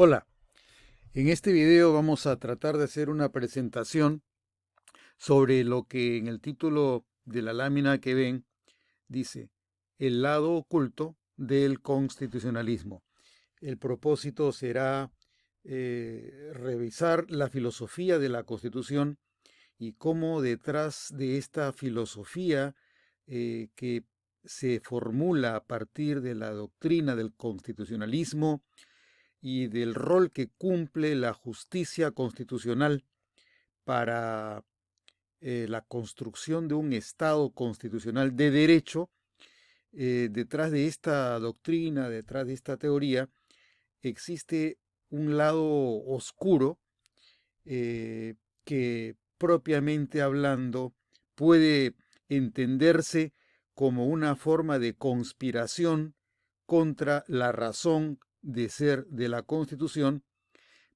Hola, en este video vamos a tratar de hacer una presentación sobre lo que en el título de la lámina que ven dice el lado oculto del constitucionalismo. El propósito será revisar la filosofía de la Constitución y cómo detrás de esta filosofía que se formula a partir de la doctrina del constitucionalismo y del rol que cumple la justicia constitucional para la construcción de un Estado constitucional de derecho. Detrás de esta doctrina, detrás de esta teoría, existe un lado oscuro que propiamente hablando puede entenderse como una forma de conspiración contra la razón de ser de la Constitución,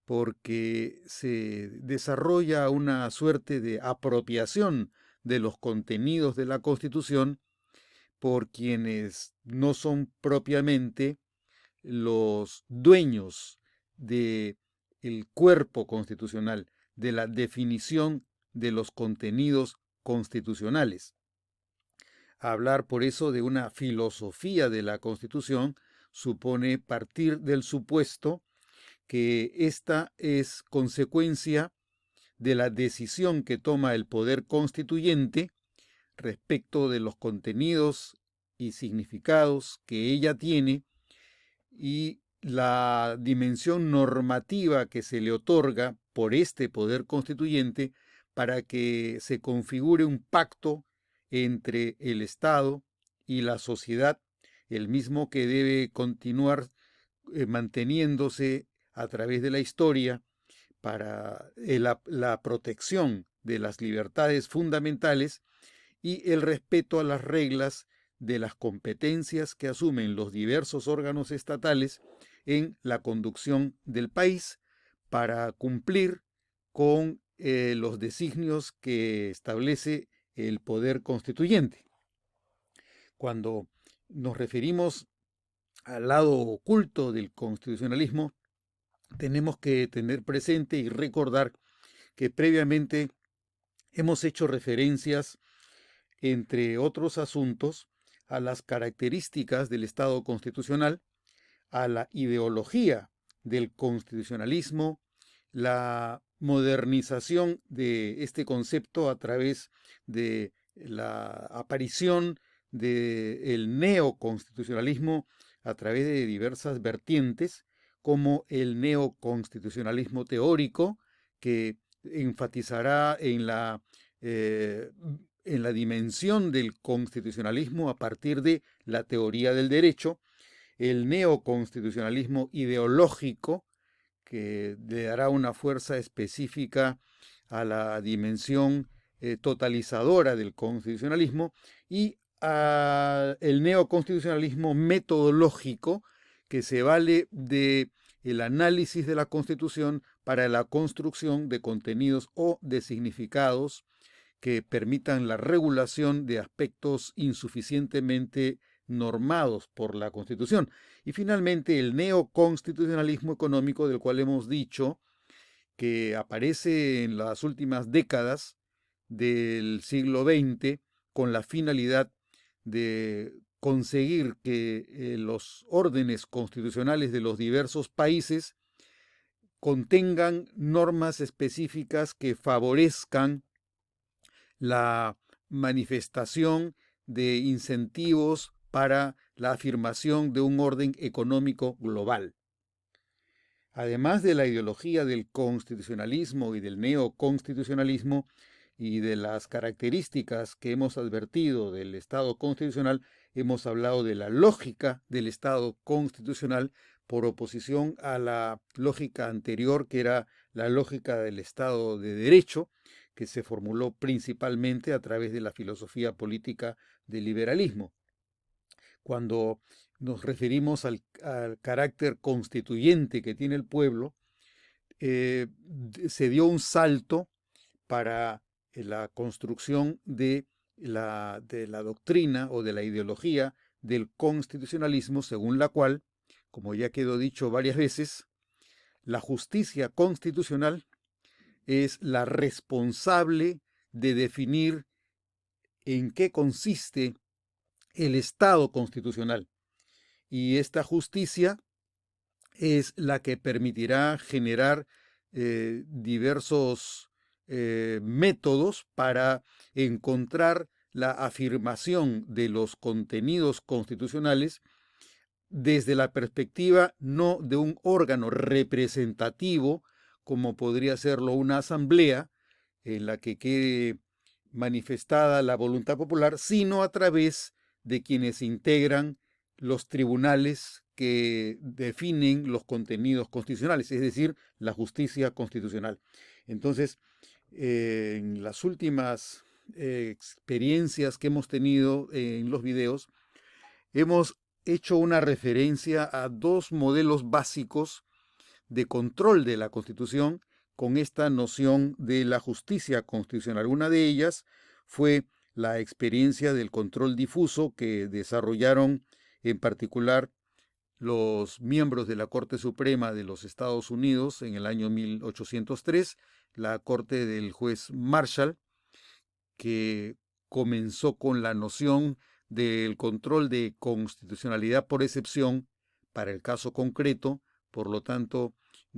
porque se desarrolla una suerte de apropiación de los contenidos de la Constitución por quienes no son propiamente los dueños de el cuerpo constitucional, de la definición de los contenidos constitucionales. Hablar por eso de una filosofía de la Constitución supone partir del supuesto que esta es consecuencia de la decisión que toma el poder constituyente respecto de los contenidos y significados que ella tiene y la dimensión normativa que se le otorga por este poder constituyente para que se configure un pacto entre el Estado y la sociedad, el mismo que debe continuar manteniéndose a través de la historia para la protección de las libertades fundamentales y el respeto a las reglas de las competencias que asumen los diversos órganos estatales en la conducción del país para cumplir con los designios que establece el poder constituyente. Cuando nos referimos al lado oculto del constitucionalismo, tenemos que tener presente y recordar que previamente hemos hecho referencias, entre otros asuntos, a las características del Estado constitucional, a la ideología del constitucionalismo, la modernización de este concepto a través de la aparición del neoconstitucionalismo a través de diversas vertientes, como el neoconstitucionalismo teórico, que enfatizará eh, en la dimensión del constitucionalismo a partir de la teoría del derecho, el neoconstitucionalismo ideológico, que le dará una fuerza específica a la dimensión totalizadora del constitucionalismo, y el neoconstitucionalismo metodológico, que se vale de el análisis de la Constitución para la construcción de contenidos o de significados que permitan la regulación de aspectos insuficientemente normados por la Constitución. Y finalmente, el neoconstitucionalismo económico, del cual hemos dicho que aparece en las últimas décadas del siglo XX con la finalidad de conseguir que los órdenes constitucionales de los diversos países contengan normas específicas que favorezcan la manifestación de incentivos para la afirmación de un orden económico global. Además de la ideología del constitucionalismo y del neoconstitucionalismo y de las características que hemos advertido del Estado constitucional, hemos hablado de la lógica del Estado constitucional por oposición a la lógica anterior, que era la lógica del Estado de Derecho, que se formuló principalmente a través de la filosofía política del liberalismo. Cuando nos referimos al carácter constituyente que tiene el pueblo, se dio un salto para la construcción de la doctrina o de la ideología del constitucionalismo, según la cual, como ya quedó dicho varias veces, La justicia constitucional es la responsable de definir en qué consiste el Estado constitucional. Y esta justicia es la que permitirá generar diversos métodos para encontrar la afirmación de los contenidos constitucionales desde la perspectiva no de un órgano representativo, como podría serlo una asamblea, en la que quede manifestada la voluntad popular, sino a través de quienes integran los tribunales que definen los contenidos constitucionales, es decir, la justicia constitucional. Entonces, en las últimas experiencias que hemos tenido en los videos, hemos hecho una referencia a dos modelos básicos de control de la Constitución con esta noción de la justicia constitucional. Una de ellas fue la experiencia del control difuso que desarrollaron en particular los miembros de la Corte Suprema de los Estados Unidos en el año 1803, la corte del juez Marshall, que comenzó con la noción del control de constitucionalidad por excepción para el caso concreto, por lo tanto,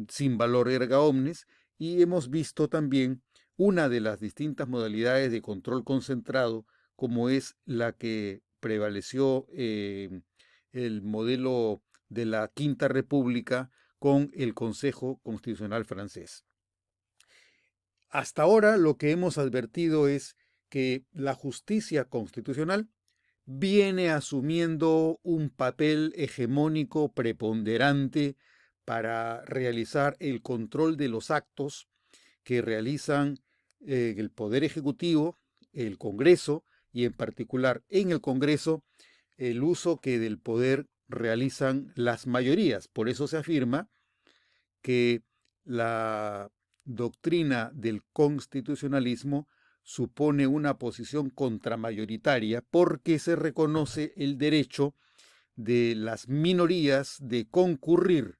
sin valor erga omnes, y hemos visto también una de las distintas modalidades de control concentrado, como es la que prevaleció el modelo de la Quinta República con el Consejo Constitucional francés. Hasta ahora lo que hemos advertido es que la justicia constitucional viene asumiendo un papel hegemónico preponderante para realizar el control de los actos que realizan el Poder Ejecutivo, el Congreso, y en particular en el Congreso, el uso que del poder realizan las mayorías. Por eso se afirma que la doctrina del constitucionalismo supone una posición contramayoritaria porque se reconoce el derecho de las minorías de concurrir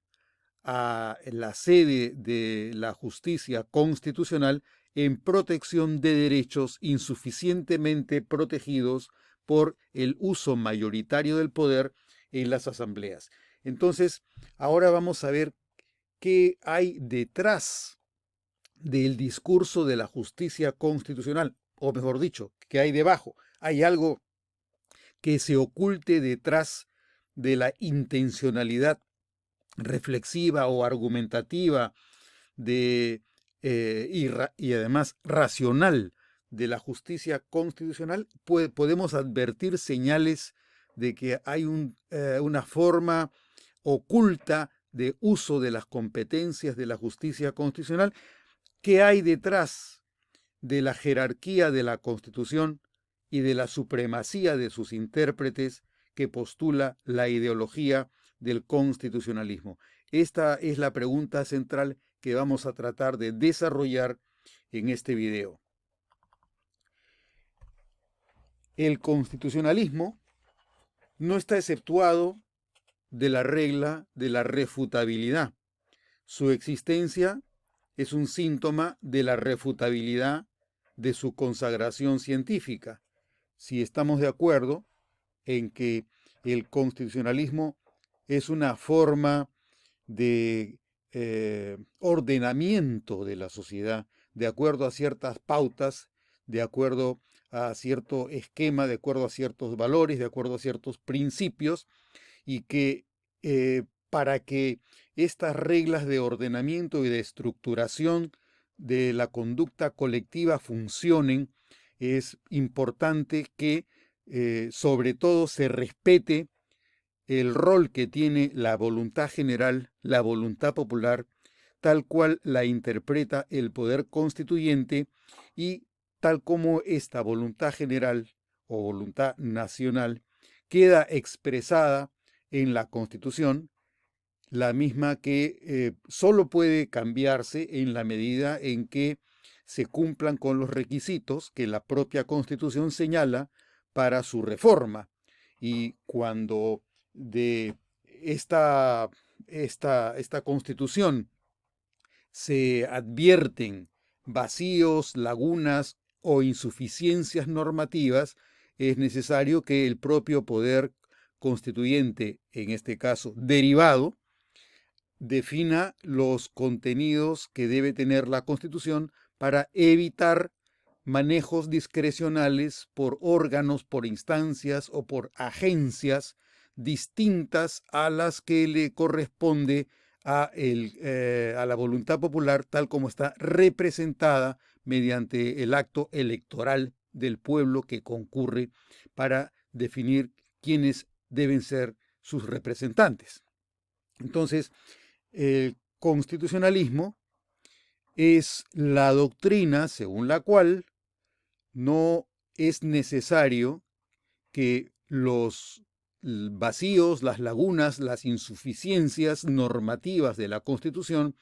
a la sede de la justicia constitucional en protección de derechos insuficientemente protegidos por el uso mayoritario del poder en las asambleas. Entonces, ahora vamos a ver qué hay detrás del discurso de la justicia constitucional, o mejor dicho, qué hay debajo. ¿Hay algo que se oculte detrás de la intencionalidad reflexiva o argumentativa y además racional de la justicia constitucional? Podemos advertir señales de que hay una forma oculta de uso de las competencias de la justicia constitucional. ¿Qué hay detrás de la jerarquía de la Constitución y de la supremacía de sus intérpretes que postula la ideología del constitucionalismo? Esta es la pregunta central que vamos a tratar de desarrollar en este video. El constitucionalismo no está exceptuado de la regla de la refutabilidad. Su existencia es un síntoma de la refutabilidad de su consagración científica. Si estamos de acuerdo en que el constitucionalismo es una forma de ordenamiento de la sociedad, de acuerdo a ciertas pautas, de acuerdo a cierto esquema, de acuerdo a ciertos valores, de acuerdo a ciertos principios, y que para que estas reglas de ordenamiento y de estructuración de la conducta colectiva funcionen, es importante que sobre todo se respete el rol que tiene la voluntad general, la voluntad popular, tal cual la interpreta el poder constituyente y tal como esta voluntad general o voluntad nacional queda expresada en la Constitución, la misma que solo puede cambiarse en la medida en que se cumplan con los requisitos que la propia Constitución señala para su reforma. Y cuando de esta Constitución se advierten vacíos, lagunas o insuficiencias normativas, es necesario que el propio poder constituyente, en este caso derivado, defina los contenidos que debe tener la Constitución para evitar manejos discrecionales por órganos, por instancias o por agencias distintas a las que le corresponde a la voluntad popular tal como está representada mediante el acto electoral del pueblo que concurre para definir quiénes deben ser sus representantes. Entonces, el constitucionalismo es la doctrina según la cual no es necesario que los vacíos, las lagunas, las insuficiencias normativas de la Constitución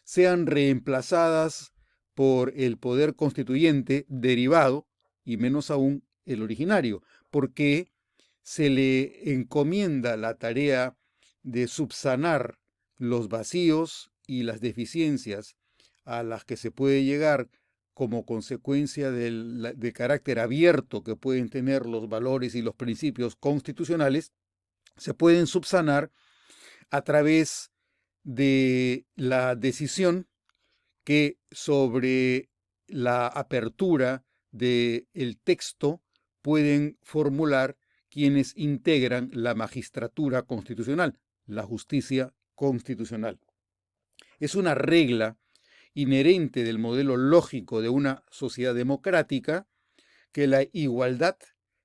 sean reemplazadas por el poder constituyente derivado, y menos aún el originario, porque se le encomienda la tarea de subsanar los vacíos y las deficiencias a las que se puede llegar como consecuencia de carácter abierto que pueden tener los valores y los principios constitucionales, se pueden subsanar a través de la decisión que sobre la apertura del texto pueden formular quienes integran la magistratura constitucional, la justicia constitucional. Es una regla inherente del modelo lógico de una sociedad democrática que la igualdad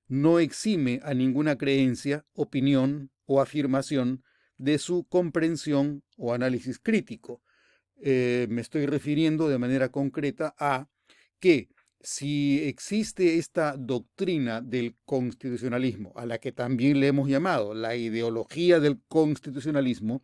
no exime a ninguna creencia, opinión o afirmación de su comprensión o análisis crítico. Me estoy refiriendo de manera concreta a que si existe esta doctrina del constitucionalismo, a la que también le hemos llamado la ideología del constitucionalismo,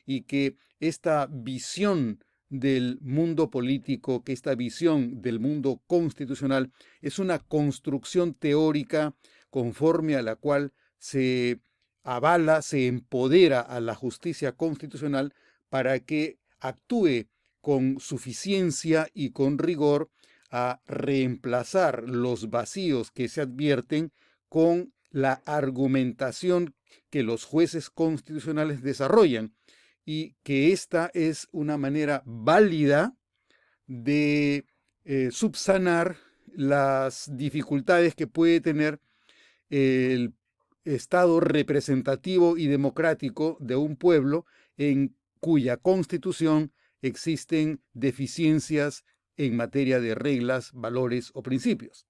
y que esta visión del mundo político, que esta visión del mundo constitucional es una construcción teórica conforme a la cual se avala, se empodera a la justicia constitucional para que actúe con suficiencia y con rigor a reemplazar los vacíos que se advierten con la argumentación que los jueces constitucionales desarrollan, y que esta es una manera válida de subsanar las dificultades que puede tener el Estado representativo y democrático de un pueblo en cuya constitución existen deficiencias en materia de reglas, valores o principios.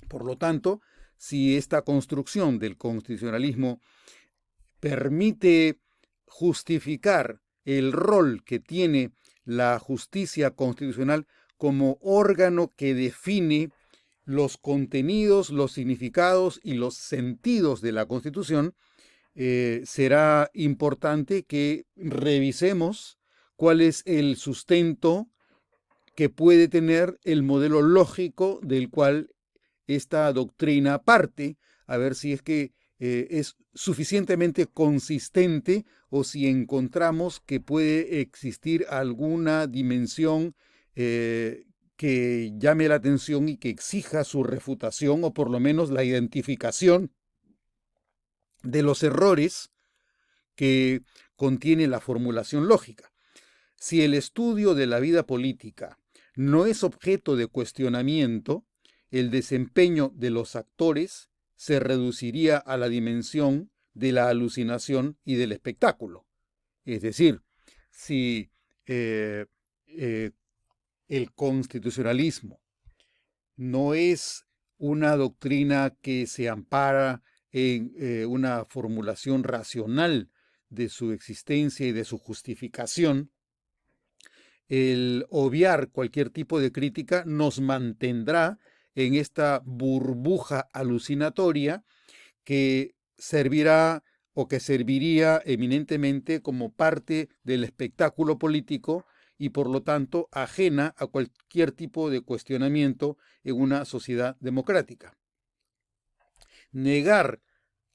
Por lo tanto, si esta construcción del constitucionalismo permite justificar el rol que tiene la justicia constitucional como órgano que define los contenidos, los significados y los sentidos de la Constitución, será importante que revisemos cuál es el sustento que puede tener el modelo lógico del cual esta doctrina parte, a ver si es que es suficientemente consistente o si encontramos que puede existir alguna dimensión que llame la atención y que exija su refutación o por lo menos la identificación de los errores que contiene la formulación lógica. Si el estudio de la vida política no es objeto de cuestionamiento, el desempeño de los actores se reduciría a la dimensión de la alucinación y del espectáculo. Es decir, si el constitucionalismo no es una doctrina que se ampara en una formulación racional de su existencia y de su justificación, el obviar cualquier tipo de crítica nos mantendrá en esta burbuja alucinatoria que servirá o que serviría eminentemente como parte del espectáculo político y por lo tanto ajena a cualquier tipo de cuestionamiento en una sociedad democrática. Negar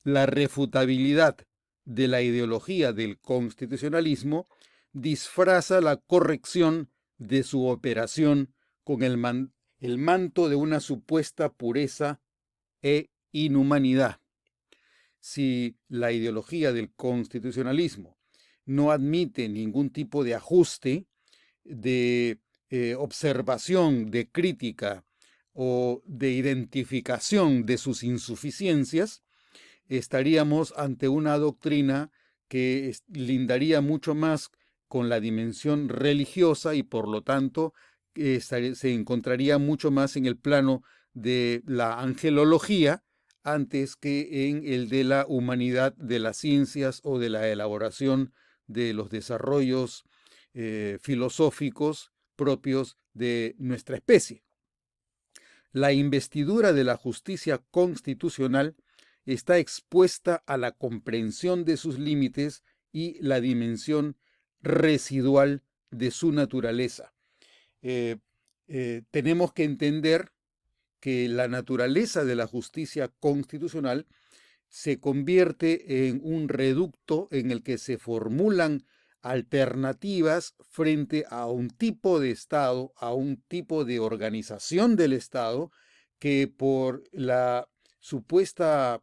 la refutabilidad de la ideología del constitucionalismo disfraza la corrección de su operación con el manto de una supuesta pureza e inhumanidad. Si la ideología del constitucionalismo no admite ningún tipo de ajuste, de observación, de crítica o de identificación de sus insuficiencias, estaríamos ante una doctrina que lindaría mucho más con la dimensión religiosa y por lo tanto se encontraría mucho más en el plano de la angelología antes que en el de la humanidad de las ciencias o de la elaboración de los desarrollos filosóficos propios de nuestra especie. La investidura de la justicia constitucional está expuesta a la comprensión de sus límites y la dimensión residual de su naturaleza. Tenemos que entender que la naturaleza de la justicia constitucional se convierte en un reducto en el que se formulan alternativas frente a un tipo de Estado, a un tipo de organización del Estado que por la supuesta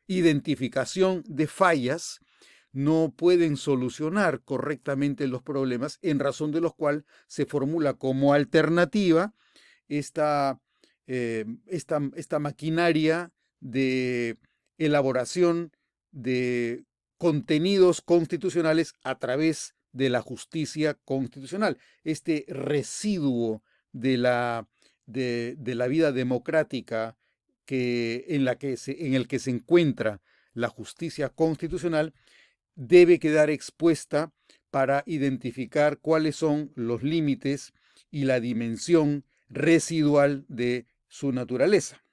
identificación de fallas no pueden solucionar correctamente los problemas, en razón de los cuales se formula como alternativa esta maquinaria de elaboración de contenidos constitucionales a través de la justicia constitucional. Este residuo de la vida democrática en el que se encuentra la justicia constitucional debe quedar expuesta para identificar cuáles son los límites y la dimensión residual de su naturaleza.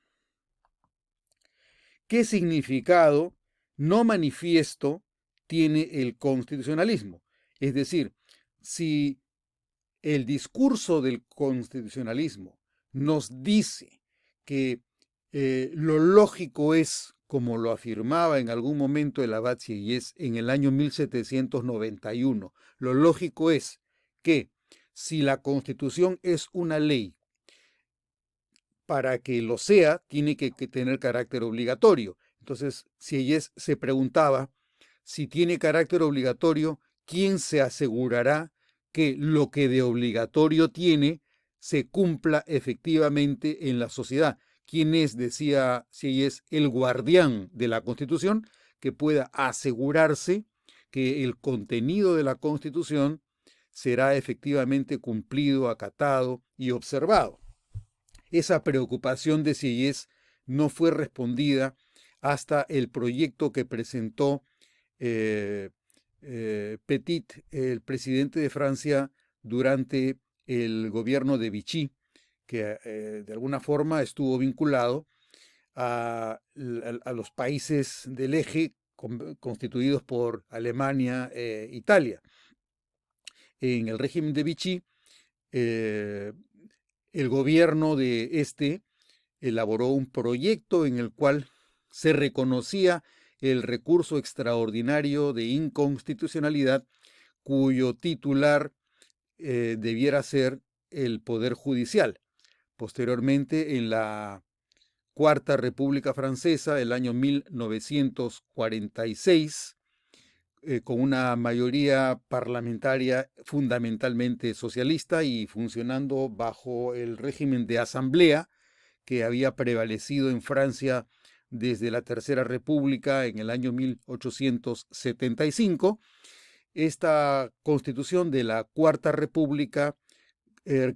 ¿Qué significado no manifiesto tiene el constitucionalismo? Es decir, si el discurso del constitucionalismo nos dice que lo lógico es, como lo afirmaba en algún momento el abad Sieyès en el año 1791, lo lógico es que si la Constitución es una ley, para que lo sea, tiene que tener carácter obligatorio. Entonces, Sieyès se preguntaba, si tiene carácter obligatorio, ¿quién se asegurará que lo que de obligatorio tiene se cumpla efectivamente en la sociedad? ¿Quién es, decía Sieyès, el guardián de la Constitución, que pueda asegurarse que el contenido de la Constitución será efectivamente cumplido, acatado y observado? Esa preocupación de Sieyès no fue respondida hasta el proyecto que presentó Petit, el presidente de Francia, durante el gobierno de Vichy, que de alguna forma estuvo vinculado a los países del eje constituidos por Alemania e Italia. En el régimen de Vichy, el gobierno de este elaboró un proyecto en el cual se reconocía el recurso extraordinario de inconstitucionalidad cuyo titular debiera ser el Poder Judicial. Posteriormente, en la Cuarta República Francesa, el año 1946, con una mayoría parlamentaria fundamentalmente socialista y funcionando bajo el régimen de asamblea que había prevalecido en Francia desde la Tercera República en el año 1875, esta constitución de la Cuarta República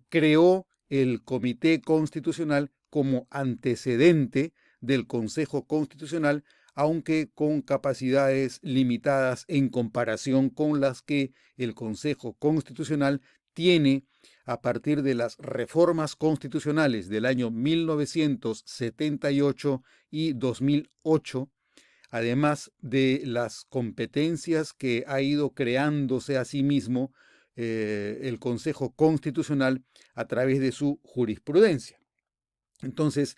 creó el Comité Constitucional como antecedente del Consejo Constitucional, aunque con capacidades limitadas en comparación con las que el Consejo Constitucional tiene a partir de las reformas constitucionales del año 1978 y 2008, además de las competencias que ha ido creándose a sí mismo el Consejo Constitucional a través de su jurisprudencia. Entonces,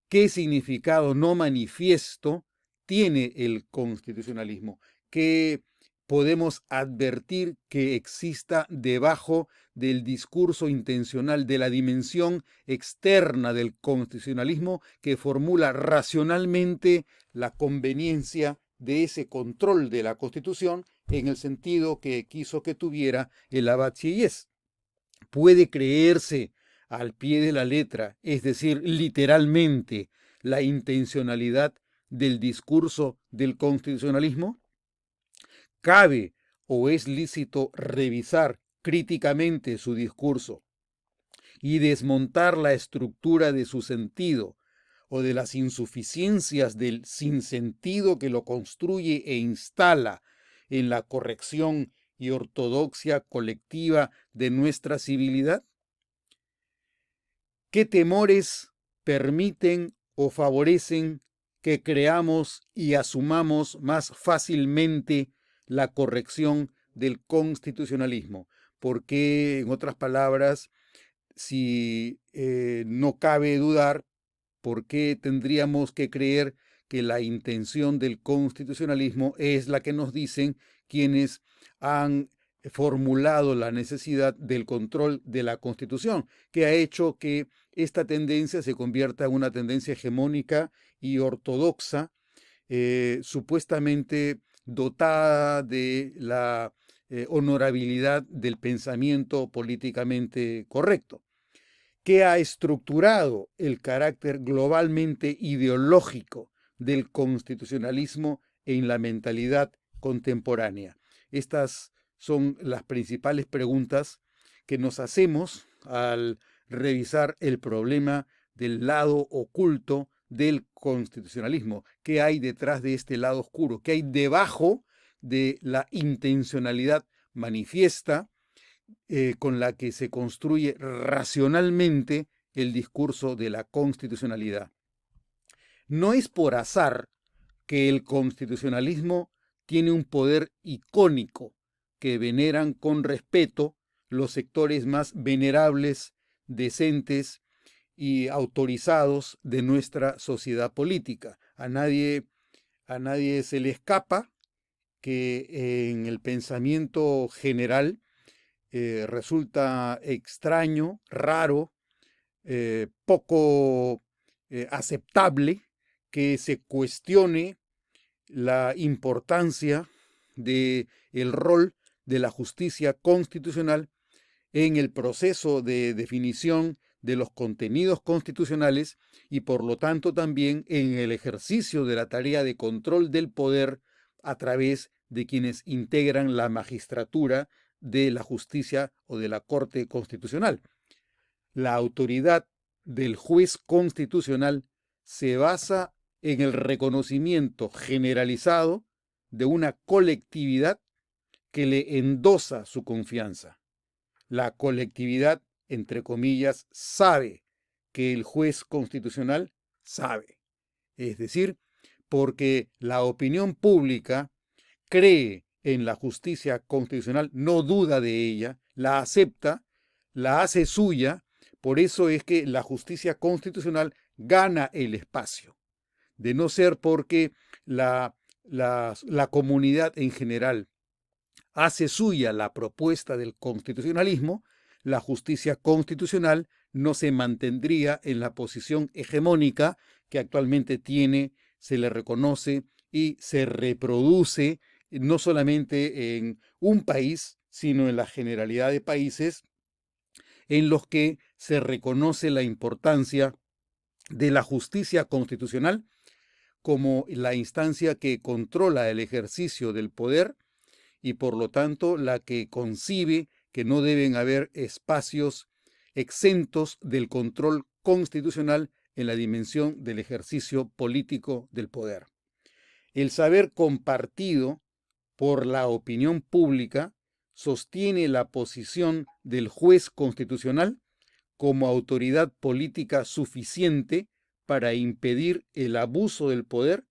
¿qué significado no manifiesto tiene el constitucionalismo? ¿Qué podemos advertir que exista debajo del discurso intencional, de la dimensión externa del constitucionalismo que formula racionalmente la conveniencia de ese control de la Constitución en el sentido que quiso que tuviera el abad Sieyès. Puede creerse al pie de la letra, es decir, literalmente, la intencionalidad del discurso del constitucionalismo. ¿Cabe o es lícito revisar críticamente su discurso y desmontar la estructura de su sentido o de las insuficiencias del sinsentido que lo construye e instala en la corrección y ortodoxia colectiva de nuestra civilidad? ¿Qué temores permiten o favorecen que creamos y asumamos más fácilmente la corrección del constitucionalismo? Porque, en otras palabras, si no cabe dudar, ¿por qué tendríamos que creer que la intención del constitucionalismo es la que nos dicen quienes han formulado la necesidad del control de la Constitución, que ha hecho que esta tendencia se convierta en una tendencia hegemónica y ortodoxa, supuestamente dotada de la honorabilidad del pensamiento políticamente correcto, que ha estructurado el carácter globalmente ideológico del constitucionalismo en la mentalidad contemporánea? Estas son las principales preguntas que nos hacemos al revisar el problema del lado oculto del constitucionalismo. ¿Qué hay detrás de este lado oscuro? ¿Qué hay debajo de la intencionalidad manifiesta con la que se construye racionalmente el discurso de la constitucionalidad? No es por azar que el constitucionalismo tiene un poder icónico que veneran con respeto los sectores más venerables, decentes y autorizados de nuestra sociedad política. A nadie se le escapa que en el pensamiento general resulta extraño, raro, poco aceptable que se cuestione la importancia del rol de la justicia constitucional en el proceso de definición de los contenidos constitucionales y por lo tanto también en el ejercicio de la tarea de control del poder a través de quienes integran la magistratura de la justicia o de la Corte Constitucional. La autoridad del juez constitucional se basa en el reconocimiento generalizado de una colectividad que le endosa su confianza. La colectividad, entre comillas, sabe que el juez constitucional sabe. Es decir, porque la opinión pública cree en la justicia constitucional, no duda de ella, la acepta, la hace suya. Por eso es que la justicia constitucional gana el espacio. De no ser porque la comunidad en general hace suya la propuesta del constitucionalismo, la justicia constitucional no se mantendría en la posición hegemónica que actualmente tiene, se le reconoce y se reproduce no solamente en un país, sino en la generalidad de países en los que se reconoce la importancia de la justicia constitucional como la instancia que controla el ejercicio del poder y por lo tanto la que concibe que no deben haber espacios exentos del control constitucional en la dimensión del ejercicio político del poder. El saber compartido por la opinión pública sostiene la posición del juez constitucional como autoridad política suficiente para impedir el abuso del poder,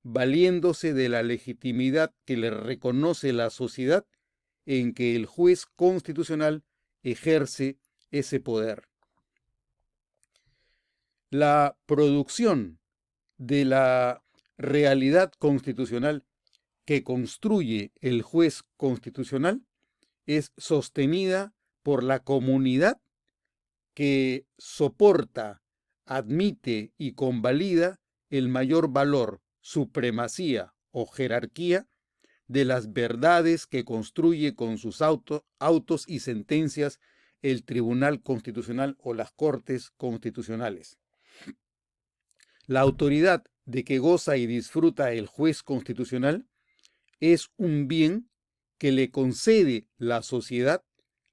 valiéndose de la legitimidad que le reconoce la sociedad en que el juez constitucional ejerce ese poder. La producción de la realidad constitucional que construye el juez constitucional es sostenida por la comunidad que soporta, admite y convalida el mayor valor, supremacía o jerarquía de las verdades que construye con sus autos y sentencias el Tribunal Constitucional o las Cortes Constitucionales. La autoridad de que goza y disfruta el juez constitucional es un bien que le concede la sociedad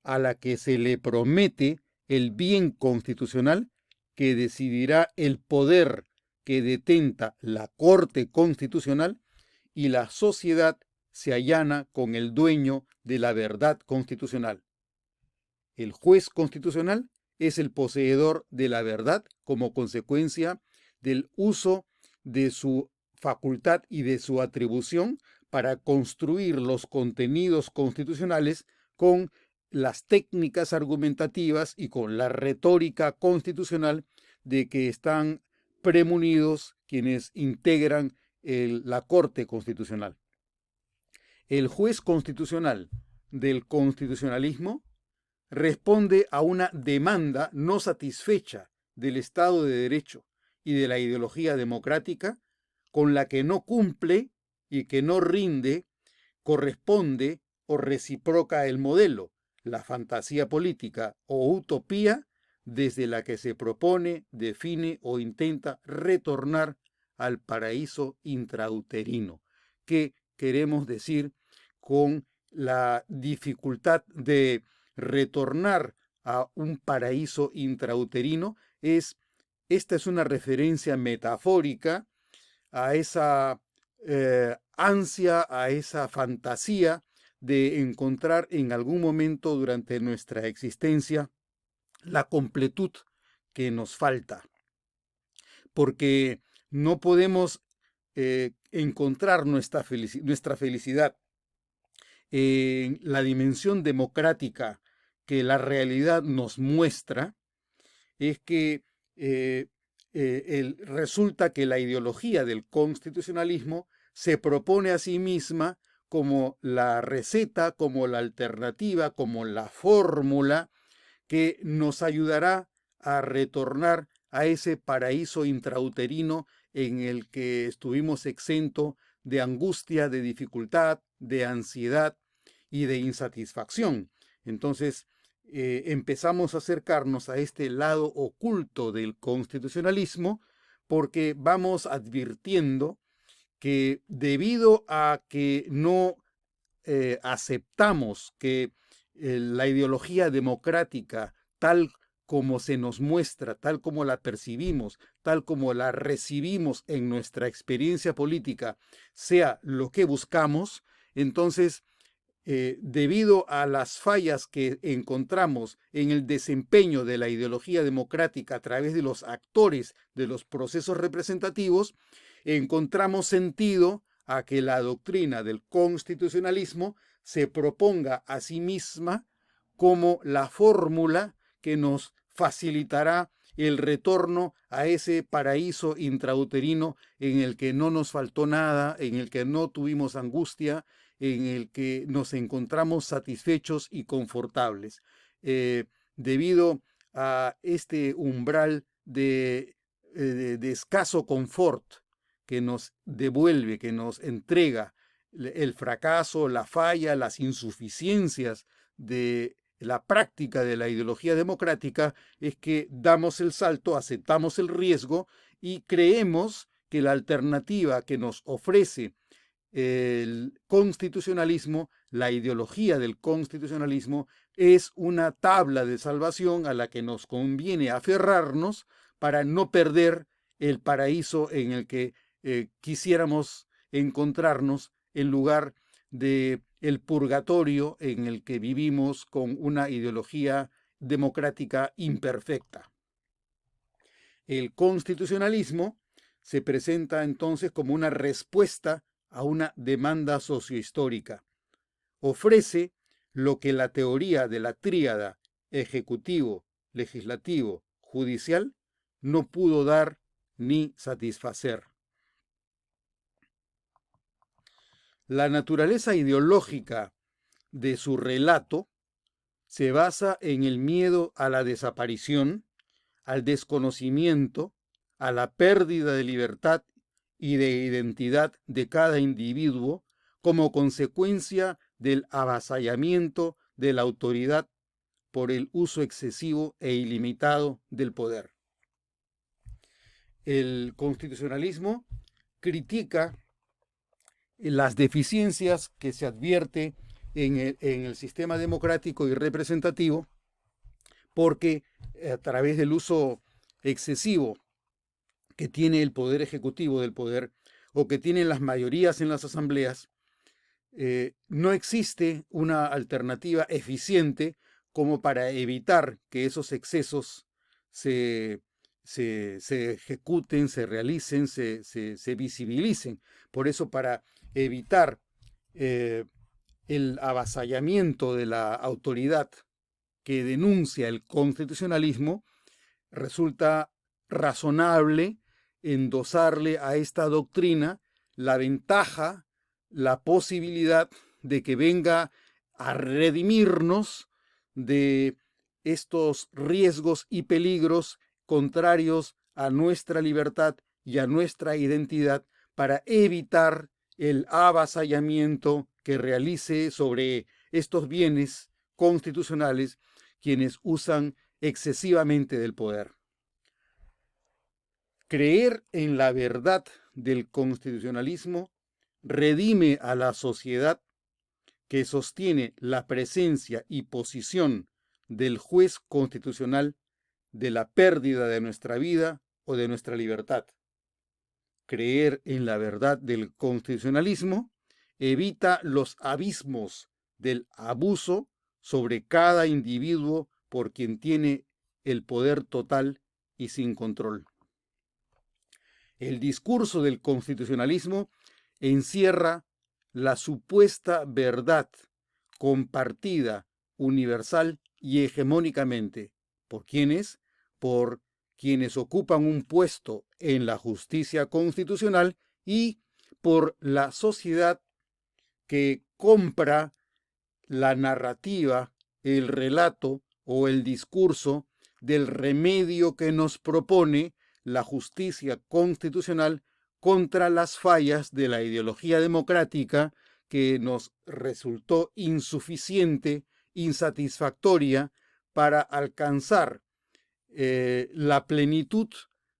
a la que se le promete el bien constitucional que decidirá el poder que detenta la Corte Constitucional, y la sociedad se allana con el dueño de la verdad constitucional. El juez constitucional es el poseedor de la verdad como consecuencia del uso de su facultad y de su atribución para construir los contenidos constitucionales con las técnicas argumentativas y con la retórica constitucional de que están premunidos quienes integran la Corte Constitucional. El juez constitucional del constitucionalismo responde a una demanda no satisfecha del Estado de Derecho y de la ideología democrática, con la que no cumple y que no rinde, corresponde o reciproca el modelo, la fantasía política o utopía desde la que se propone, define o intenta retornar al paraíso intrauterino. ¿Qué queremos decir con la dificultad de retornar a un paraíso intrauterino? Esta es una referencia metafórica a esa ansia, a esa fantasía de encontrar en algún momento durante nuestra existencia la completud que nos falta. Porque no podemos encontrar nuestra felicidad en la dimensión democrática que la realidad nos muestra. Es que resulta que la ideología del constitucionalismo se propone a sí misma como la receta, como la alternativa, como la fórmula que nos ayudará a retornar a ese paraíso intrauterino en el que estuvimos exentos de angustia, de dificultad, de ansiedad y de insatisfacción. Entonces, empezamos a acercarnos a este lado oculto del constitucionalismo porque vamos advirtiendo que debido a que no aceptamos que la ideología democrática, tal como se nos muestra, tal como la percibimos, tal como la recibimos en nuestra experiencia política, sea lo que buscamos, entonces, debido a las fallas que encontramos en el desempeño de la ideología democrática a través de los actores de los procesos representativos, encontramos sentido a que la doctrina del constitucionalismo se proponga a sí misma como la fórmula que nos facilitará el retorno a ese paraíso intrauterino en el que no nos faltó nada, en el que no tuvimos angustia, en el que nos encontramos satisfechos y confortables. Debido a este umbral de escaso confort que nos devuelve, que nos entrega el fracaso, la falla, las insuficiencias de la práctica de la ideología democrática, es que damos el salto, aceptamos el riesgo y creemos que la alternativa que nos ofrece el constitucionalismo, la ideología del constitucionalismo, es una tabla de salvación a la que nos conviene aferrarnos para no perder el paraíso en el que quisiéramos encontrarnos en lugar de el purgatorio en el que vivimos con una ideología democrática imperfecta. El constitucionalismo se presenta entonces como una respuesta a una demanda sociohistórica. Ofrece lo que la teoría de la tríada ejecutivo, legislativo, judicial no pudo dar ni satisfacer. La naturaleza ideológica de su relato se basa en el miedo a la desaparición, al desconocimiento, a la pérdida de libertad y de identidad de cada individuo como consecuencia del avasallamiento de la autoridad por el uso excesivo e ilimitado del poder. El constitucionalismo critica las deficiencias que se advierte en el sistema democrático y representativo porque a través del uso excesivo que tiene el poder ejecutivo del poder o que tienen las mayorías en las asambleas, no existe una alternativa eficiente como para evitar que esos excesos se ejecuten, se realicen, se visibilicen. Por eso, para evitar el avasallamiento de la autoridad que denuncia el constitucionalismo, resulta razonable endosarle a esta doctrina la ventaja, la posibilidad de que venga a redimirnos de estos riesgos y peligros contrarios a nuestra libertad y a nuestra identidad para evitar el avasallamiento que realice sobre estos bienes constitucionales quienes usan excesivamente del poder. Creer en la verdad del constitucionalismo redime a la sociedad que sostiene la presencia y posición del juez constitucional de la pérdida de nuestra vida o de nuestra libertad. Creer en la verdad del constitucionalismo evita los abismos del abuso sobre cada individuo por quien tiene el poder total y sin control. El discurso del constitucionalismo encierra la supuesta verdad compartida universal y hegemónicamente. ¿Por quiénes? Por quienes ocupan un puesto en la justicia constitucional y por la sociedad que compra la narrativa, el relato o el discurso del remedio que nos propone la justicia constitucional contra las fallas de la ideología democrática que nos resultó insuficiente, insatisfactoria para alcanzar la plenitud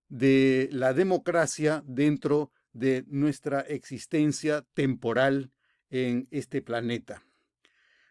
de la democracia dentro de nuestra existencia temporal en este planeta.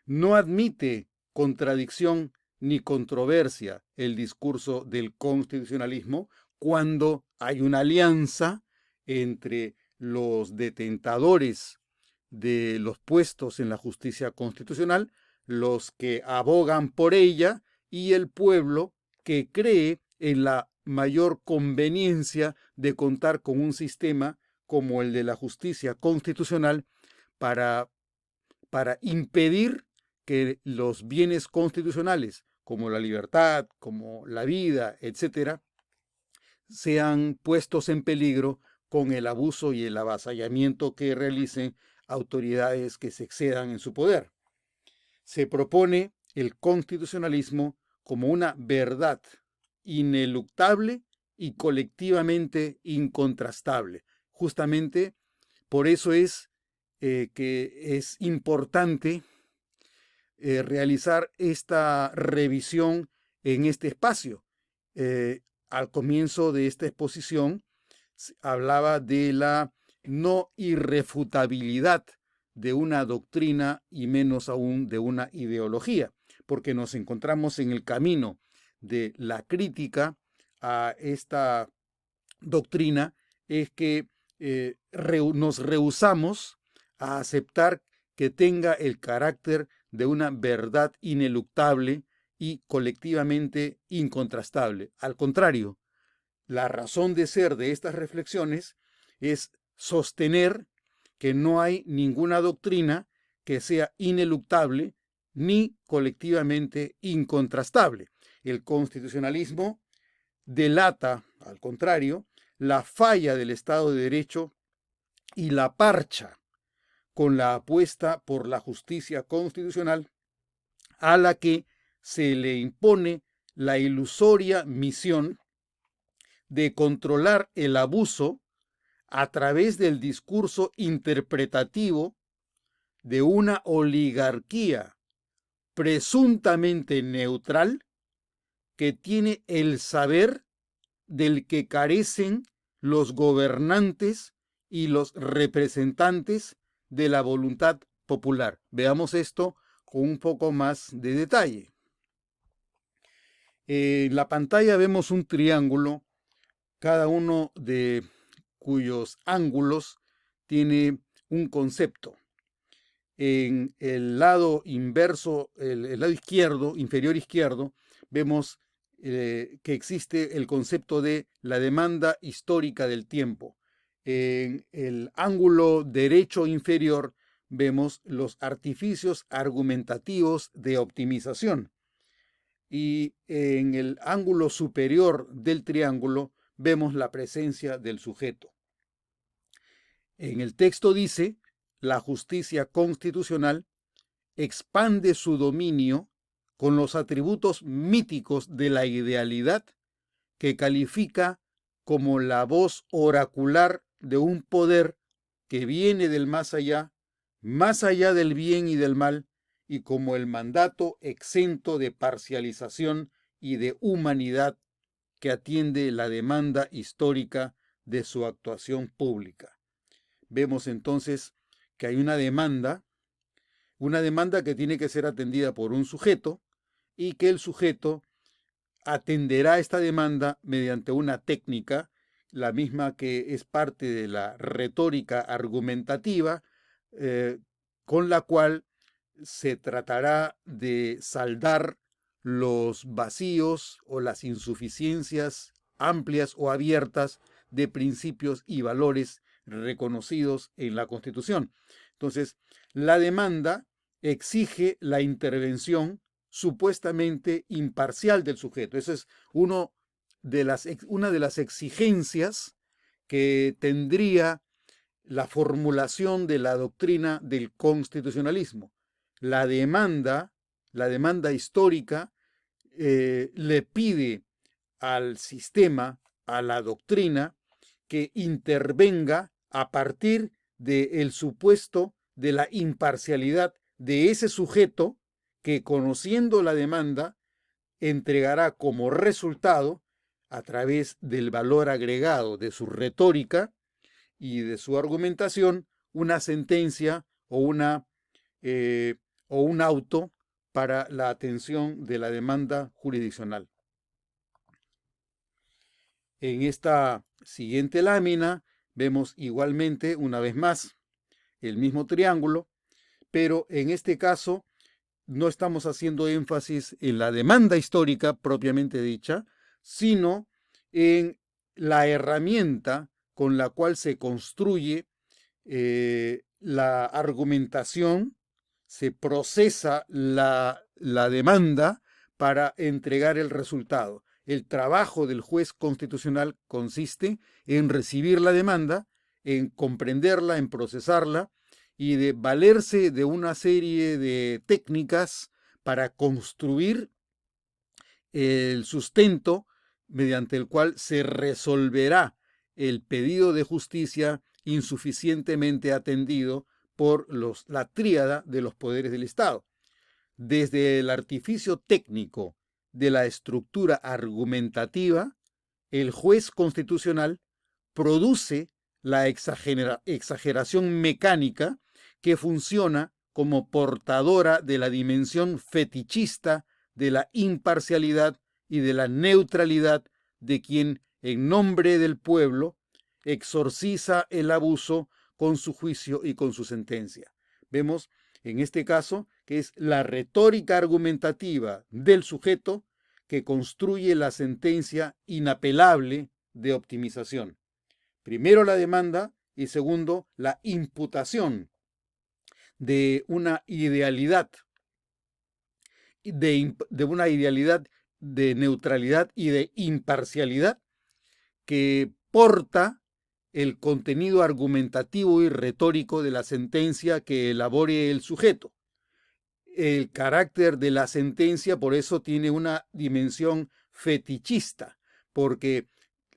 No admite contradicción ni controversia el discurso del constitucionalismo cuando hay una alianza entre los detentadores de los puestos en la justicia constitucional, los que abogan por ella, y el pueblo que cree en la mayor conveniencia de contar con un sistema como el de la justicia constitucional para impedir que los bienes constitucionales, como la libertad, como la vida, etcétera, sean puestos en peligro con el abuso y el avasallamiento que realicen autoridades que se excedan en su poder. Se propone el constitucionalismo como una verdad ineluctable y colectivamente incontrastable. Justamente por eso es que es importante realizar esta revisión en este espacio. Al comienzo de esta exposición hablaba de la no irrefutabilidad de una doctrina y menos aún de una ideología, porque nos encontramos en el camino de la crítica a esta doctrina, es que nos rehusamos a aceptar que tenga el carácter de una verdad ineluctable y colectivamente incontrastable. Al contrario, la razón de ser de estas reflexiones es sostener que no hay ninguna doctrina que sea ineluctable ni colectivamente incontrastable. El constitucionalismo delata, al contrario, la falla del Estado de Derecho y la parcha con la apuesta por la justicia constitucional, a la que se le impone la ilusoria misión de controlar el abuso a través del discurso interpretativo de una oligarquía presuntamente neutral que tiene el saber del que carecen los gobernantes y los representantes de la voluntad popular. Veamos esto con un poco más de detalle. En la pantalla vemos un triángulo, cada uno de cuyos ángulos tiene un concepto. En el lado inverso, el lado izquierdo, inferior izquierdo, vemos que existe el concepto de la demanda histórica del tiempo. En el ángulo derecho inferior vemos los artificios argumentativos de optimización. Y en el ángulo superior del triángulo vemos la presencia del sujeto. En el texto dice: la justicia constitucional expande su dominio con los atributos míticos de la idealidad, que califica como la voz oracular de un poder que viene del más allá del bien y del mal, y como el mandato exento de parcialización y de humanidad que atiende la demanda histórica de su actuación pública. Vemos entonces que hay una demanda que tiene que ser atendida por un sujeto, y que el sujeto atenderá esta demanda mediante una técnica, la misma que es parte de la retórica argumentativa, con la cual se tratará de saldar los vacíos o las insuficiencias amplias o abiertas de principios y valores reconocidos en la Constitución. Entonces, la demanda exige la intervención supuestamente imparcial del sujeto. Esa es una de las exigencias que tendría la formulación de la doctrina del constitucionalismo. La demanda histórica le pide al sistema, a la doctrina, que intervenga a partir del supuesto de la imparcialidad de ese sujeto que, conociendo la demanda, entregará como resultado, a través del valor agregado de su retórica y de su argumentación, una sentencia o un auto para la atención de la demanda jurisdiccional. En esta siguiente lámina vemos igualmente, una vez más, el mismo triángulo, pero en este caso no estamos haciendo énfasis en la demanda histórica propiamente dicha, sino en la herramienta con la cual se construye la argumentación, se procesa la demanda para entregar el resultado. El trabajo del juez constitucional consiste en recibir la demanda, en comprenderla, en procesarla, y de valerse de una serie de técnicas para construir el sustento mediante el cual se resolverá el pedido de justicia insuficientemente atendido por la tríada de los poderes del Estado. Desde el artificio técnico de la estructura argumentativa, el juez constitucional produce la exageración mecánica que funciona como portadora de la dimensión fetichista de la imparcialidad y de la neutralidad de quien, en nombre del pueblo, exorciza el abuso con su juicio y con su sentencia. Vemos en este caso que es la retórica argumentativa del sujeto que construye la sentencia inapelable de optimización. Primero la demanda y segundo la imputación de una idealidad, de una idealidad de neutralidad y de imparcialidad que porta el contenido argumentativo y retórico de la sentencia que elabore el sujeto. El carácter de la sentencia por eso tiene una dimensión fetichista, porque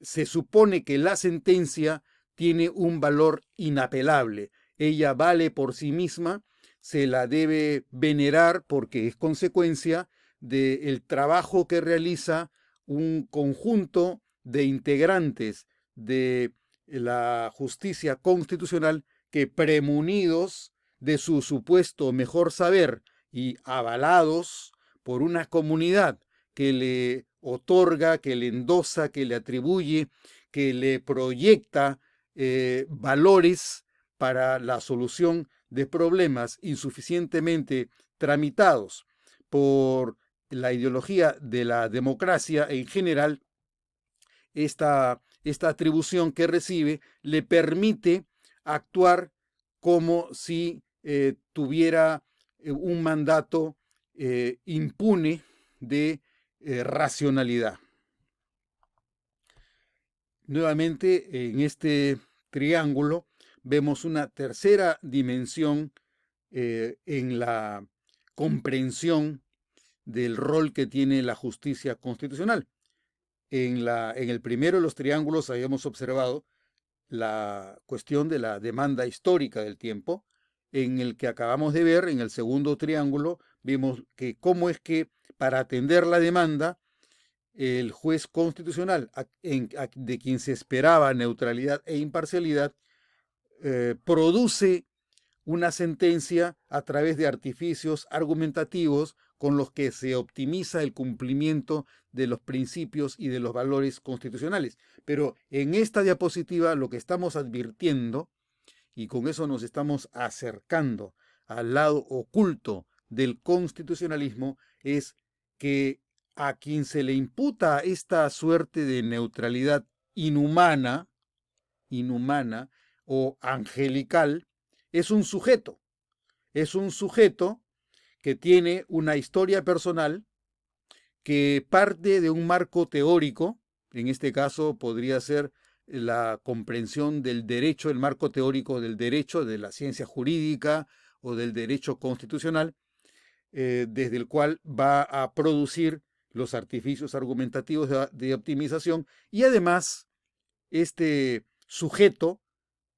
se supone que la sentencia tiene un valor inapelable. Ella vale por sí misma, se la debe venerar porque es consecuencia del trabajo que realiza un conjunto de integrantes de la justicia constitucional que, premunidos de su supuesto mejor saber y avalados por una comunidad que le otorga, que le endosa, que le atribuye, que le proyecta valores para la solución de problemas insuficientemente tramitados por la ideología de la democracia en general, esta atribución que recibe le permite actuar como si tuviera un mandato impune de racionalidad. Nuevamente, en este triángulo vemos una tercera dimensión en la comprensión del rol que tiene la justicia constitucional. En el primero de los triángulos habíamos observado la cuestión de la demanda histórica del tiempo. En el que acabamos de ver, en el segundo triángulo, vimos que cómo es que para atender la demanda, el juez constitucional, de quien se esperaba neutralidad e imparcialidad, produce una sentencia a través de artificios argumentativos con los que se optimiza el cumplimiento de los principios y de los valores constitucionales. Pero en esta diapositiva lo que estamos advirtiendo, y con eso nos estamos acercando al lado oculto del constitucionalismo, es que a quien se le imputa esta suerte de neutralidad inhumana o angelical, es un sujeto que tiene una historia personal que parte de un marco teórico. En este caso podría ser la comprensión del derecho, el marco teórico del derecho, de la ciencia jurídica o del derecho constitucional, desde el cual va a producir los artificios argumentativos de optimización, y además este sujeto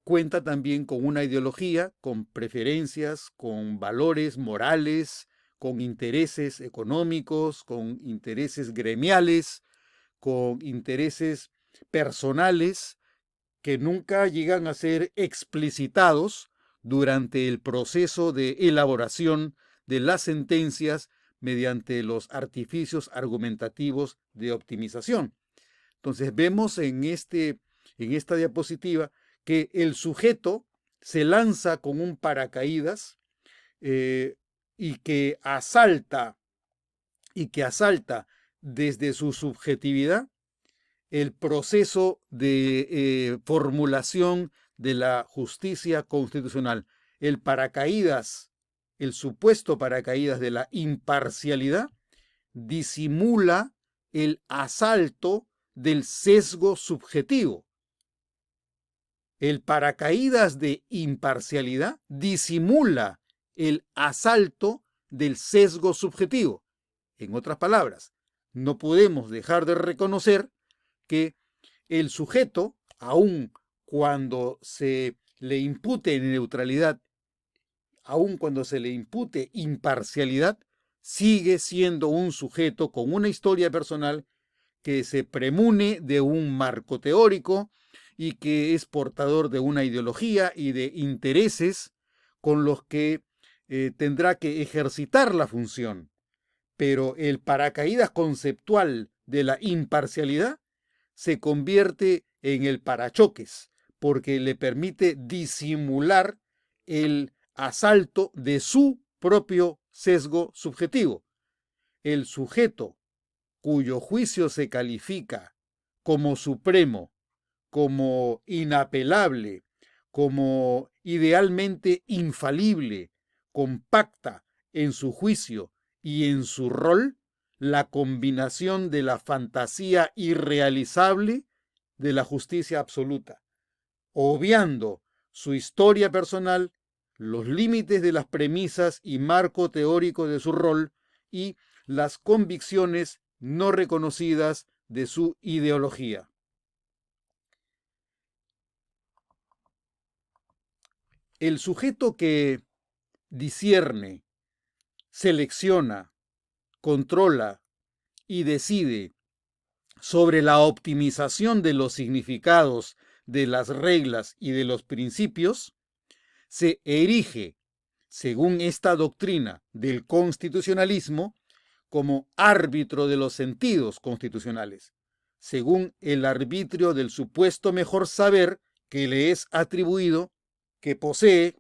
cuenta también con una ideología, con preferencias, con valores morales, con intereses económicos, con intereses gremiales, con intereses personales que nunca llegan a ser explicitados durante el proceso de elaboración de las sentencias mediante los artificios argumentativos de optimización. Entonces vemos en esta diapositiva que el sujeto se lanza con un paracaídas y que asalta desde su subjetividad el proceso de formulación de la justicia constitucional. El paracaídas, el supuesto paracaídas de la imparcialidad, disimula el asalto del sesgo subjetivo. El paracaídas de imparcialidad disimula el asalto del sesgo subjetivo. En otras palabras, no podemos dejar de reconocer que el sujeto, aun cuando se le impute neutralidad, aun cuando se le impute imparcialidad, sigue siendo un sujeto con una historia personal que se premune de un marco teórico y que es portador de una ideología y de intereses con los que tendrá que ejercitar la función. Pero el paracaídas conceptual de la imparcialidad se convierte en el parachoques, porque le permite disimular el asalto de su propio sesgo subjetivo. El sujeto cuyo juicio se califica como supremo, como inapelable, como idealmente infalible, compacta en su juicio y en su rol la combinación de la fantasía irrealizable de la justicia absoluta. obviando su historia personal, los límites de las premisas y marco teórico de su rol y las convicciones no reconocidas de su ideología. El sujeto que discierne, selecciona, controla y decide sobre la optimización de los significados de las reglas y de los principios, se erige, según esta doctrina del constitucionalismo, como árbitro de los sentidos constitucionales, según el arbitrio del supuesto mejor saber que le es atribuido, que posee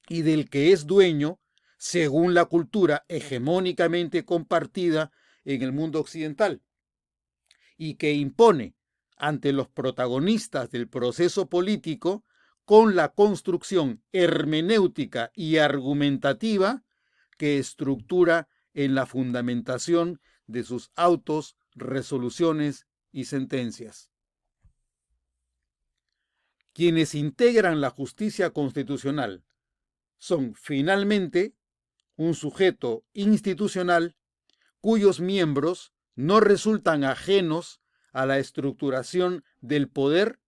y del que es dueño, según la cultura hegemónicamente compartida en el mundo occidental, y que impone ante los protagonistas del proceso político con la construcción hermenéutica y argumentativa que estructura en la fundamentación de sus autos, resoluciones y sentencias. Quienes integran la justicia constitucional son finalmente un sujeto institucional cuyos miembros no resultan ajenos a la estructuración del poder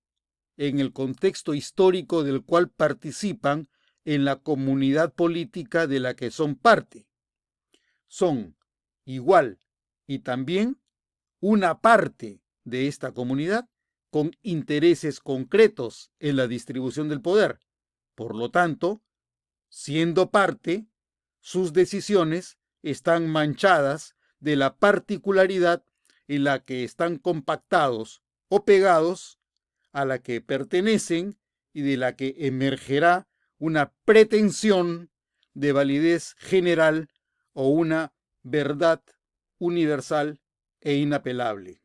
en el contexto histórico del cual participan en la comunidad política de la que son parte. Son igual y también una parte de esta comunidad con intereses concretos en la distribución del poder. Por lo tanto, siendo parte, sus decisiones están manchadas de la particularidad en la que están compactados o pegados, a la que pertenecen y de la que emergerá una pretensión de validez general o una verdad universal e inapelable.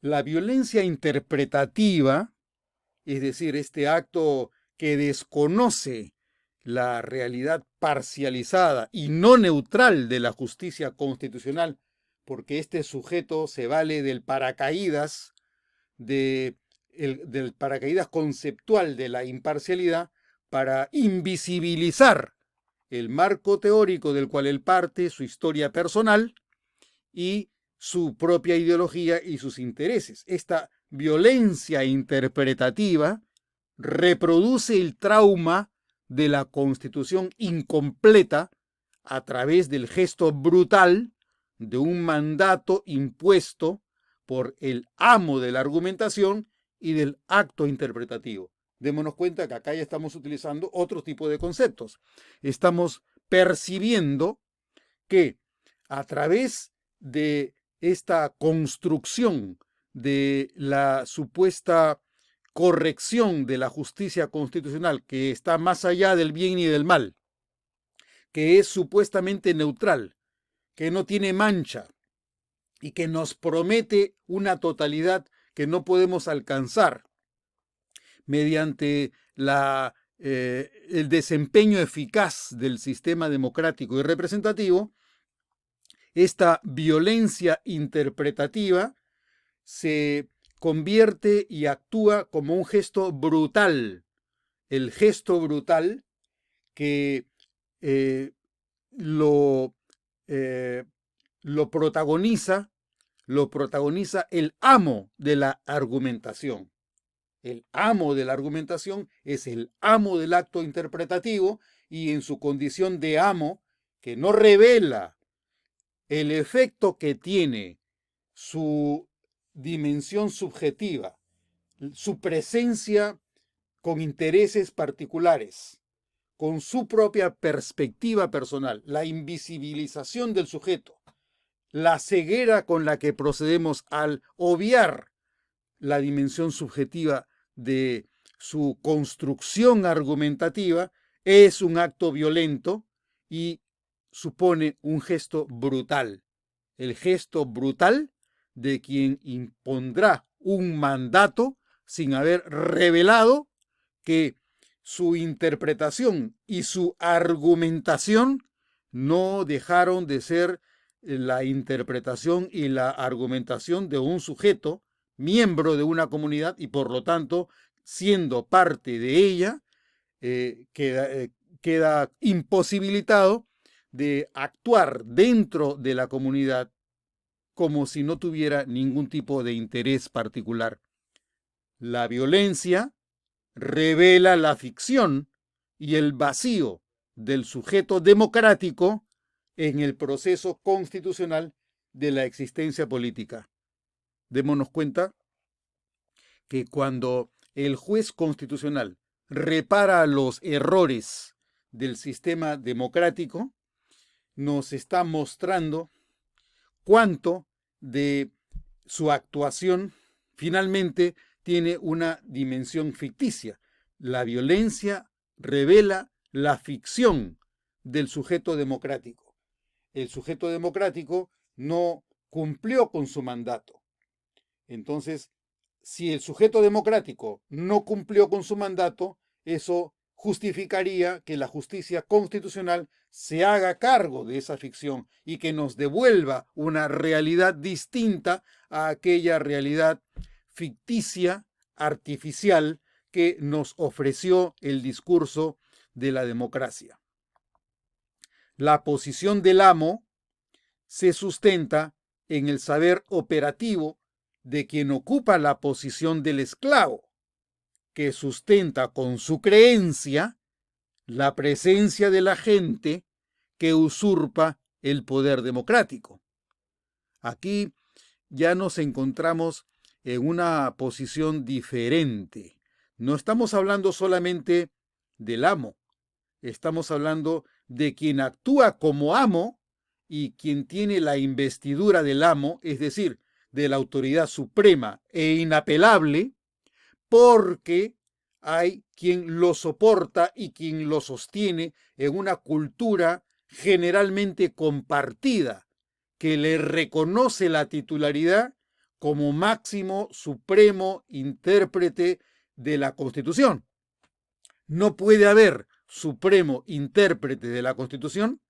La violencia interpretativa, es decir, este acto que desconoce la realidad parcializada y no neutral de la justicia constitucional, porque este sujeto se vale del paracaídas, del paracaídas conceptual de la imparcialidad para invisibilizar el marco teórico del cual él parte, su historia personal y su propia ideología y sus intereses. Esta violencia interpretativa reproduce el trauma de la Constitución incompleta a través del gesto brutal de un mandato impuesto por el amo de la argumentación y del acto interpretativo. Démonos cuenta que acá ya estamos utilizando otro tipo de conceptos. Estamos percibiendo que a través de esta construcción de la supuesta corrección de la justicia constitucional que está más allá del bien y del mal, que es supuestamente neutral, que no tiene mancha y que nos promete una totalidad que no podemos alcanzar mediante el desempeño eficaz del sistema democrático y representativo. Esta violencia interpretativa se convierte y actúa como un gesto brutal. El gesto brutal que lo protagoniza el amo de la argumentación. El amo de la argumentación es el amo del acto interpretativo y en su condición de amo, que no revela el efecto que tiene su dimensión subjetiva, su presencia con intereses particulares, con su propia perspectiva personal, la invisibilización del sujeto, la ceguera con la que procedemos al obviar la dimensión subjetiva de su construcción argumentativa, es un acto violento y supone un gesto brutal. El gesto brutal de quien impondrá un mandato sin haber revelado que su interpretación y su argumentación no dejaron de ser la interpretación y la argumentación de un sujeto miembro de una comunidad y por lo tanto, siendo parte de ella, queda imposibilitado de actuar dentro de la comunidad como si no tuviera ningún tipo de interés particular. La violencia revela la ficción y el vacío del sujeto democrático en el proceso constitucional de la existencia política. Démonos cuenta que cuando el juez constitucional repara los errores del sistema democrático, nos está mostrando cuánto de su actuación finalmente tiene una dimensión ficticia. La violencia revela la ficción del sujeto democrático. El sujeto democrático no cumplió con su mandato. Entonces, si el sujeto democrático no cumplió con su mandato, eso justificaría que la justicia constitucional se haga cargo de esa ficción y que nos devuelva una realidad distinta a aquella realidad ficticia, artificial, que nos ofreció el discurso de la democracia. La posición del amo se sustenta en el saber operativo de quien ocupa la posición del esclavo, que sustenta con su creencia la presencia de la gente que usurpa el poder democrático. Aquí ya nos encontramos en una posición diferente. No estamos hablando solamente del amo, estamos hablando de quien actúa como amo y quien tiene la investidura del amo, es decir, de la autoridad suprema e inapelable, porque hay quien lo soporta y quien lo sostiene en una cultura generalmente compartida, que le reconoce la titularidad como máximo supremo intérprete de la Constitución. No puede haber supremo intérprete de la Constitución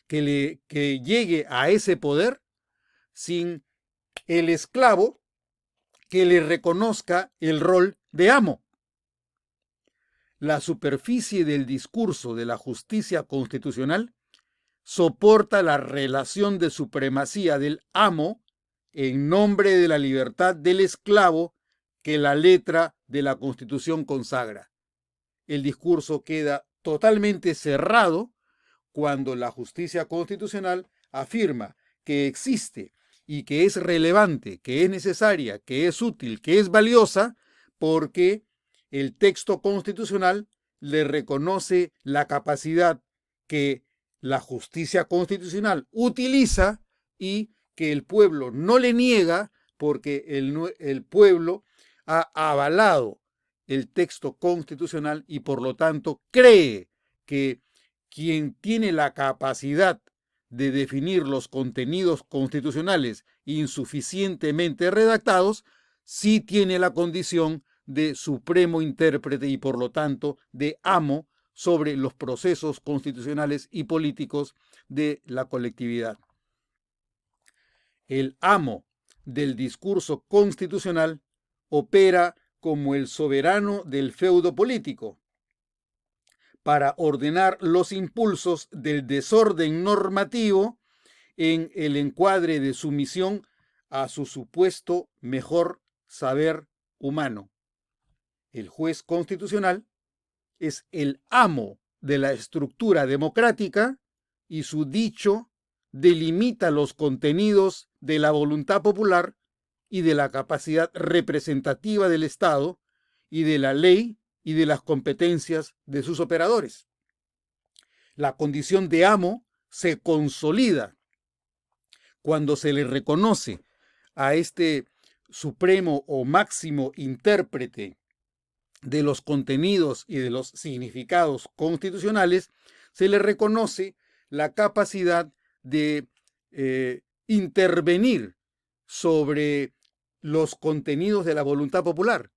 que llegue a ese poder sin el esclavo que le reconozca el rol de amo. La superficie del discurso de la justicia constitucional soporta la relación de supremacía del amo en nombre de la libertad del esclavo que la letra de la Constitución consagra. El discurso queda totalmente cerrado cuando la justicia constitucional afirma que existe y que es relevante, que es necesaria, que es útil, que es valiosa, porque el texto constitucional le reconoce la capacidad que la justicia constitucional utiliza y que el pueblo no le niega porque el pueblo ha avalado el texto constitucional y por lo tanto cree que quien tiene la capacidad de definir los contenidos constitucionales insuficientemente redactados, sí tiene la condición de supremo intérprete y por lo tanto de amo sobre los procesos constitucionales y políticos de la colectividad. El amo del discurso constitucional opera como el soberano del feudo político para ordenar los impulsos del desorden normativo en el encuadre de su misión a su supuesto mejor saber humano. El juez constitucional es el amo de la estructura democrática y su dicho delimita los contenidos de la voluntad popular y de la capacidad representativa del Estado y de la ley y de las competencias de sus operadores. La condición de amo se consolida cuando se le reconoce a este supremo o máximo intérprete de los contenidos y de los significados constitucionales, se le reconoce la capacidad de intervenir sobre los contenidos de la voluntad popular.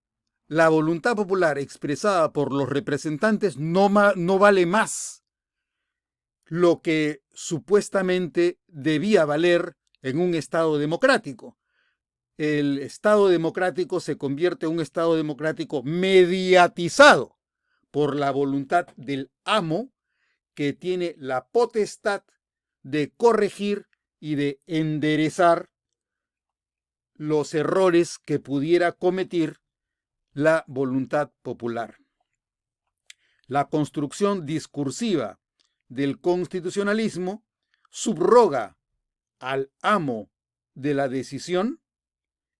La voluntad popular expresada por los representantes no vale más lo que supuestamente debía valer en un Estado democrático. el Estado democrático se convierte en un Estado democrático mediatizado por la voluntad del amo, que tiene la potestad de corregir y de enderezar los errores que pudiera cometer la voluntad popular. La construcción discursiva del constitucionalismo subroga al amo de la decisión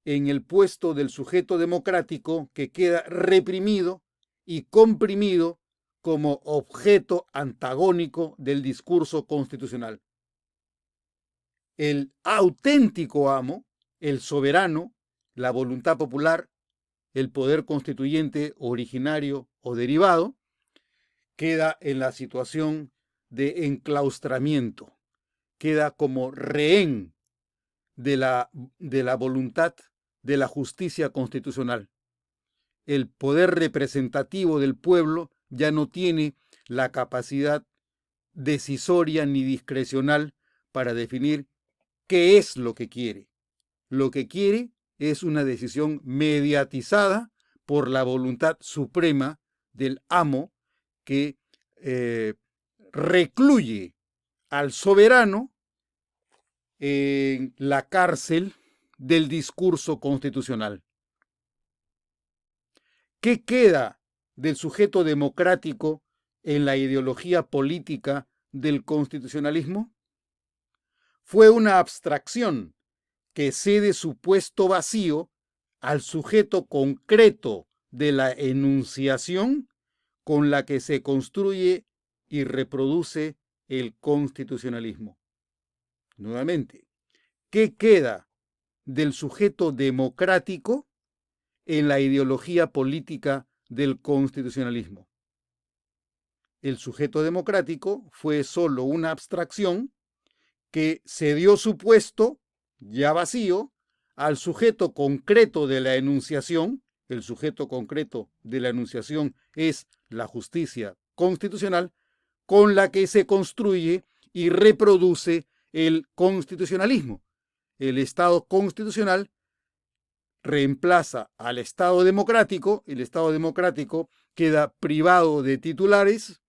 en el puesto del sujeto democrático, que queda reprimido y comprimido como objeto antagónico del discurso constitucional. El auténtico amo, el soberano, la voluntad popular, el poder constituyente originario o derivado, queda en la situación de enclaustramiento, queda como rehén de la voluntad de la justicia constitucional. El poder representativo del pueblo ya no tiene la capacidad decisoria ni discrecional para definir qué es lo que quiere. Lo que quiere es una decisión mediatizada por la voluntad suprema del amo, que recluye al soberano en la cárcel del discurso constitucional. ¿Qué queda del sujeto democrático en la ideología política del constitucionalismo? Fue una abstracción que cede su puesto vacío al sujeto concreto de la enunciación con la que se construye y reproduce el constitucionalismo. Nuevamente, ¿qué queda del sujeto democrático en la ideología política del constitucionalismo? El sujeto democrático fue solo una abstracción que cedió su puesto, ya vacío, al sujeto concreto de la enunciación. El sujeto concreto de la enunciación es la justicia constitucional, con la que se construye y reproduce el constitucionalismo. El Estado constitucional reemplaza al Estado democrático. El Estado democrático queda privado de titulares.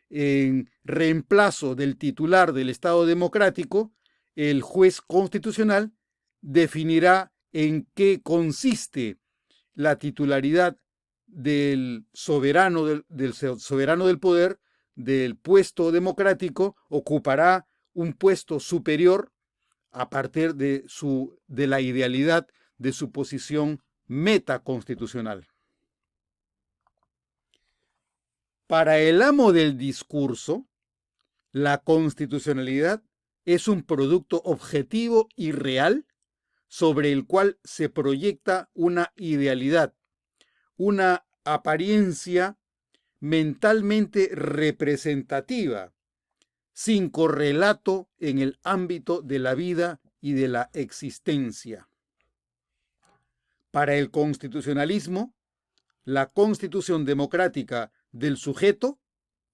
En reemplazo del titular del Estado democrático, el juez constitucional definirá en qué consiste la titularidad del soberano soberano del poder, del puesto democrático. Ocupará un puesto superior a partir de la idealidad de su posición metaconstitucional. Para el amo del discurso, la constitucionalidad es un producto objetivo y real sobre el cual se proyecta una idealidad, una apariencia mentalmente representativa, sin correlato en el ámbito de la vida y de la existencia. Para el constitucionalismo, la constitución democrática del sujeto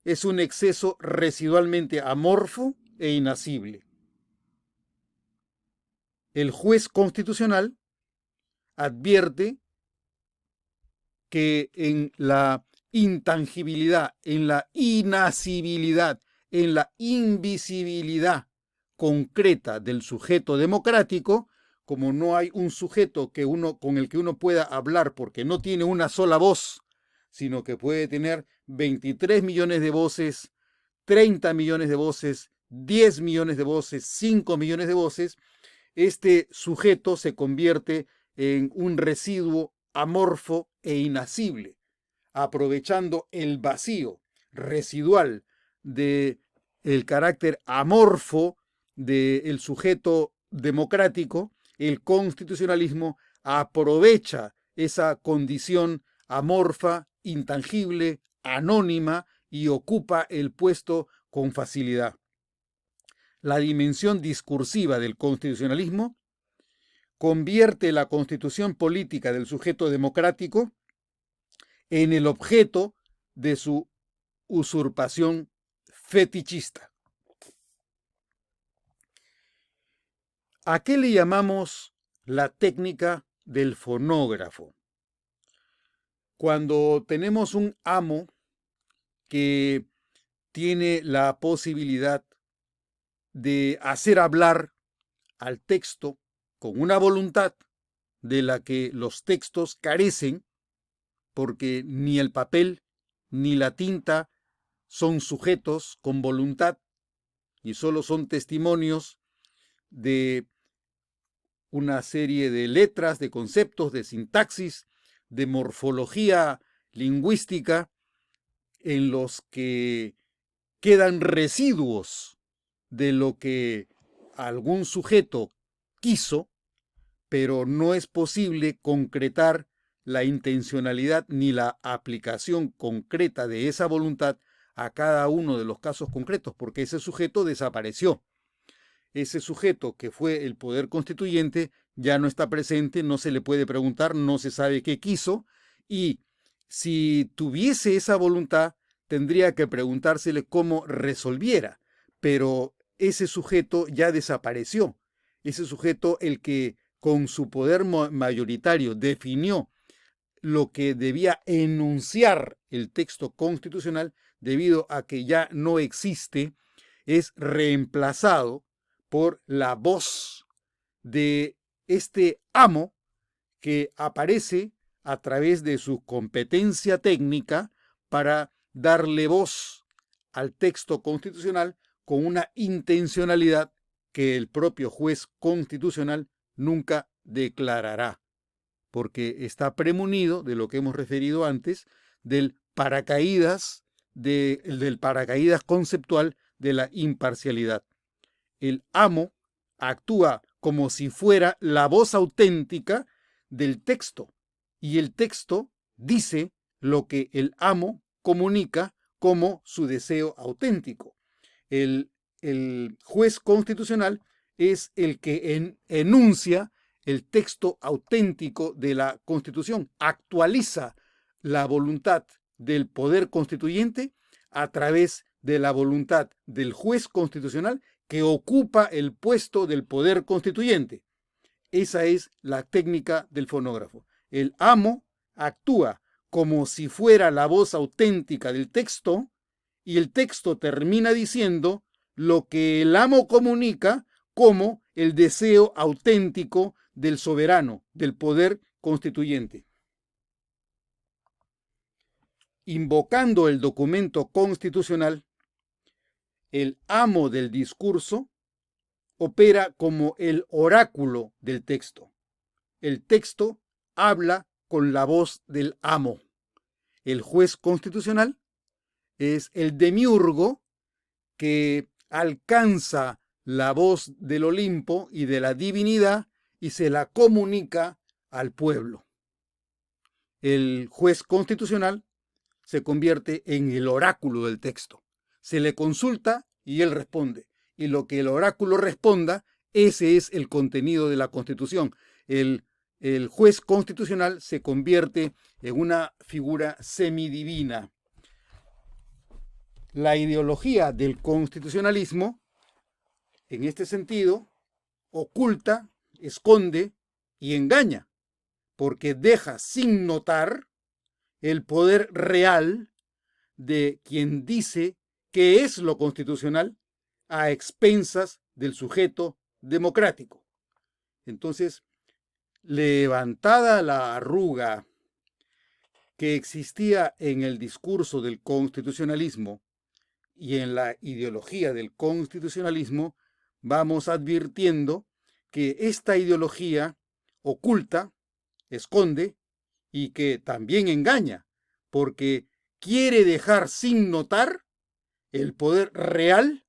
es un exceso residualmente amorfo e inasible. El juez constitucional advierte que en la intangibilidad, en la inasibilidad, en la invisibilidad concreta del sujeto democrático, como no hay un sujeto con el que uno pueda hablar, porque no tiene una sola voz, sino que puede tener 23 millones de voces, 30 millones de voces, 10 millones de voces, 5 millones de voces, este sujeto se convierte en un residuo amorfo e inasible, aprovechando el vacío residual del carácter amorfo del sujeto democrático. El constitucionalismo aprovecha esa condición amorfa, intangible, anónima, y ocupa el puesto con facilidad. La dimensión discursiva del constitucionalismo convierte la constitución política del sujeto democrático en el objeto de su usurpación fetichista. ¿A qué le llamamos la técnica del fonógrafo. Cuando tenemos un amo que tiene la posibilidad de hacer hablar al texto con una voluntad de la que los textos carecen, porque ni el papel ni la tinta son sujetos con voluntad y solo son testimonios de una serie de letras, de conceptos, de sintaxis, de morfología lingüística en los que quedan residuos de lo que algún sujeto quiso, pero no es posible concretar la intencionalidad ni la aplicación concreta de esa voluntad a cada uno de los casos concretos, porque ese sujeto desapareció. Ese sujeto que fue el poder constituyente ya no está presente, no se le puede preguntar, no se sabe qué quiso, y si tuviese esa voluntad, tendría que preguntársele cómo resolviera, pero ese sujeto ya desapareció. Ese sujeto, el que con su poder mayoritario definió lo que debía enunciar el texto constitucional, debido a que ya no existe, es reemplazado por la voz de este amo que aparece a través de su competencia técnica para darle voz al texto constitucional con una intencionalidad que el propio juez constitucional nunca declarará, porque está premunido de lo que hemos referido antes, del paracaídas, del paracaídas conceptual de la imparcialidad. El amo actúa como si fuera la voz auténtica del texto, y el texto dice lo que el amo comunica como su deseo auténtico. El juez constitucional es el que enuncia el texto auténtico de la Constitución, actualiza la voluntad del poder constituyente a través de la voluntad del juez constitucional que ocupa el puesto del poder constituyente. Esa es la técnica del fonógrafo. El amo actúa como si fuera la voz auténtica del texto y el texto termina diciendo lo que el amo comunica como el deseo auténtico del soberano, del poder constituyente. Invocando el documento constitucional, el amo del discurso opera como el oráculo del texto. El texto habla con la voz del amo. El juez constitucional es el demiurgo que alcanza la voz del Olimpo y de la divinidad y se la comunica al pueblo. El juez constitucional se convierte en el oráculo del texto. Se le consulta y él responde. Y lo que el oráculo responda, ese es el contenido de la Constitución. El juez constitucional se convierte en una figura semidivina. La ideología del constitucionalismo, en este sentido, oculta, esconde y engaña, porque deja sin notar el poder real de quien dice qué es lo constitucional a expensas del sujeto democrático. Entonces, levantada la arruga que existía en el discurso del constitucionalismo y en la ideología del constitucionalismo, vamos advirtiendo que esta ideología oculta, esconde y que también engaña, porque quiere dejar sin notar el poder real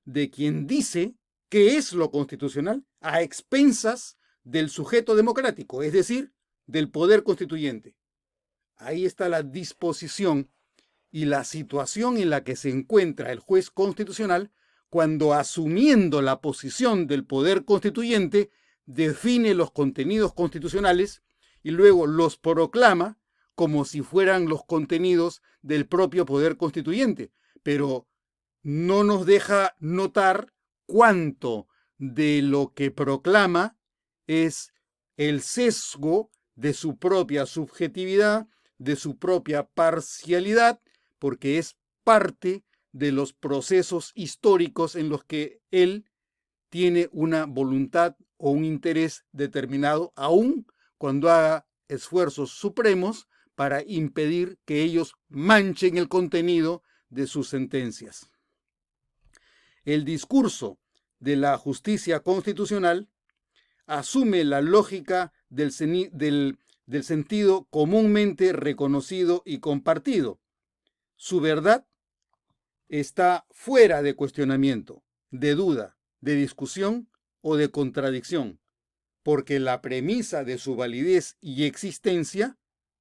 de quien dice qué es lo constitucional a expensas del sujeto democrático, es decir, del poder constituyente. Ahí está la disposición y la situación en la que se encuentra el juez constitucional cuando, asumiendo la posición del poder constituyente, define los contenidos constitucionales y luego los proclama como si fueran los contenidos del propio poder constituyente, pero no nos deja notar cuánto de lo que proclama es el sesgo de su propia subjetividad, de su propia parcialidad, porque es parte de los procesos históricos en los que él tiene una voluntad o un interés determinado, aun cuando haga esfuerzos supremos para impedir que ellos manchen el contenido de sus sentencias. El discurso de la justicia constitucional asume la lógica del sentido comúnmente reconocido y compartido. Su verdad está fuera de cuestionamiento, de duda, de discusión o de contradicción, porque la premisa de su validez y existencia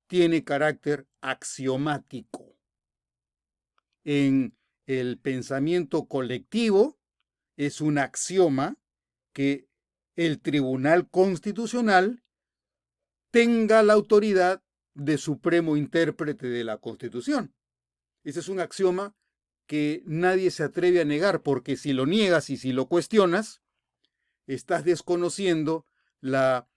tiene carácter axiomático. En el pensamiento colectivo es un axioma que el Tribunal Constitucional tenga la autoridad de supremo intérprete de la Constitución. Ese es un axioma que nadie se atreve a negar, porque si lo niegas y si lo cuestionas, estás desconociendo la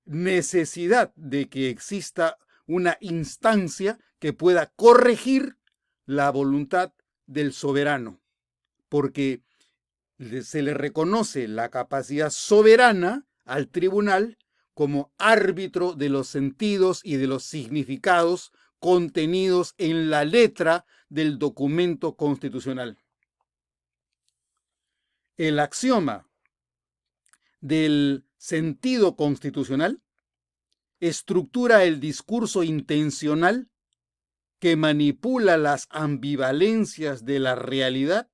necesidad de que exista una instancia que pueda corregir la voluntad del soberano, porque se le reconoce la capacidad soberana al tribunal como árbitro de los sentidos y de los significados contenidos en la letra del documento constitucional. El axioma del sentido constitucional estructura el discurso intencional que manipula las ambivalencias de la realidad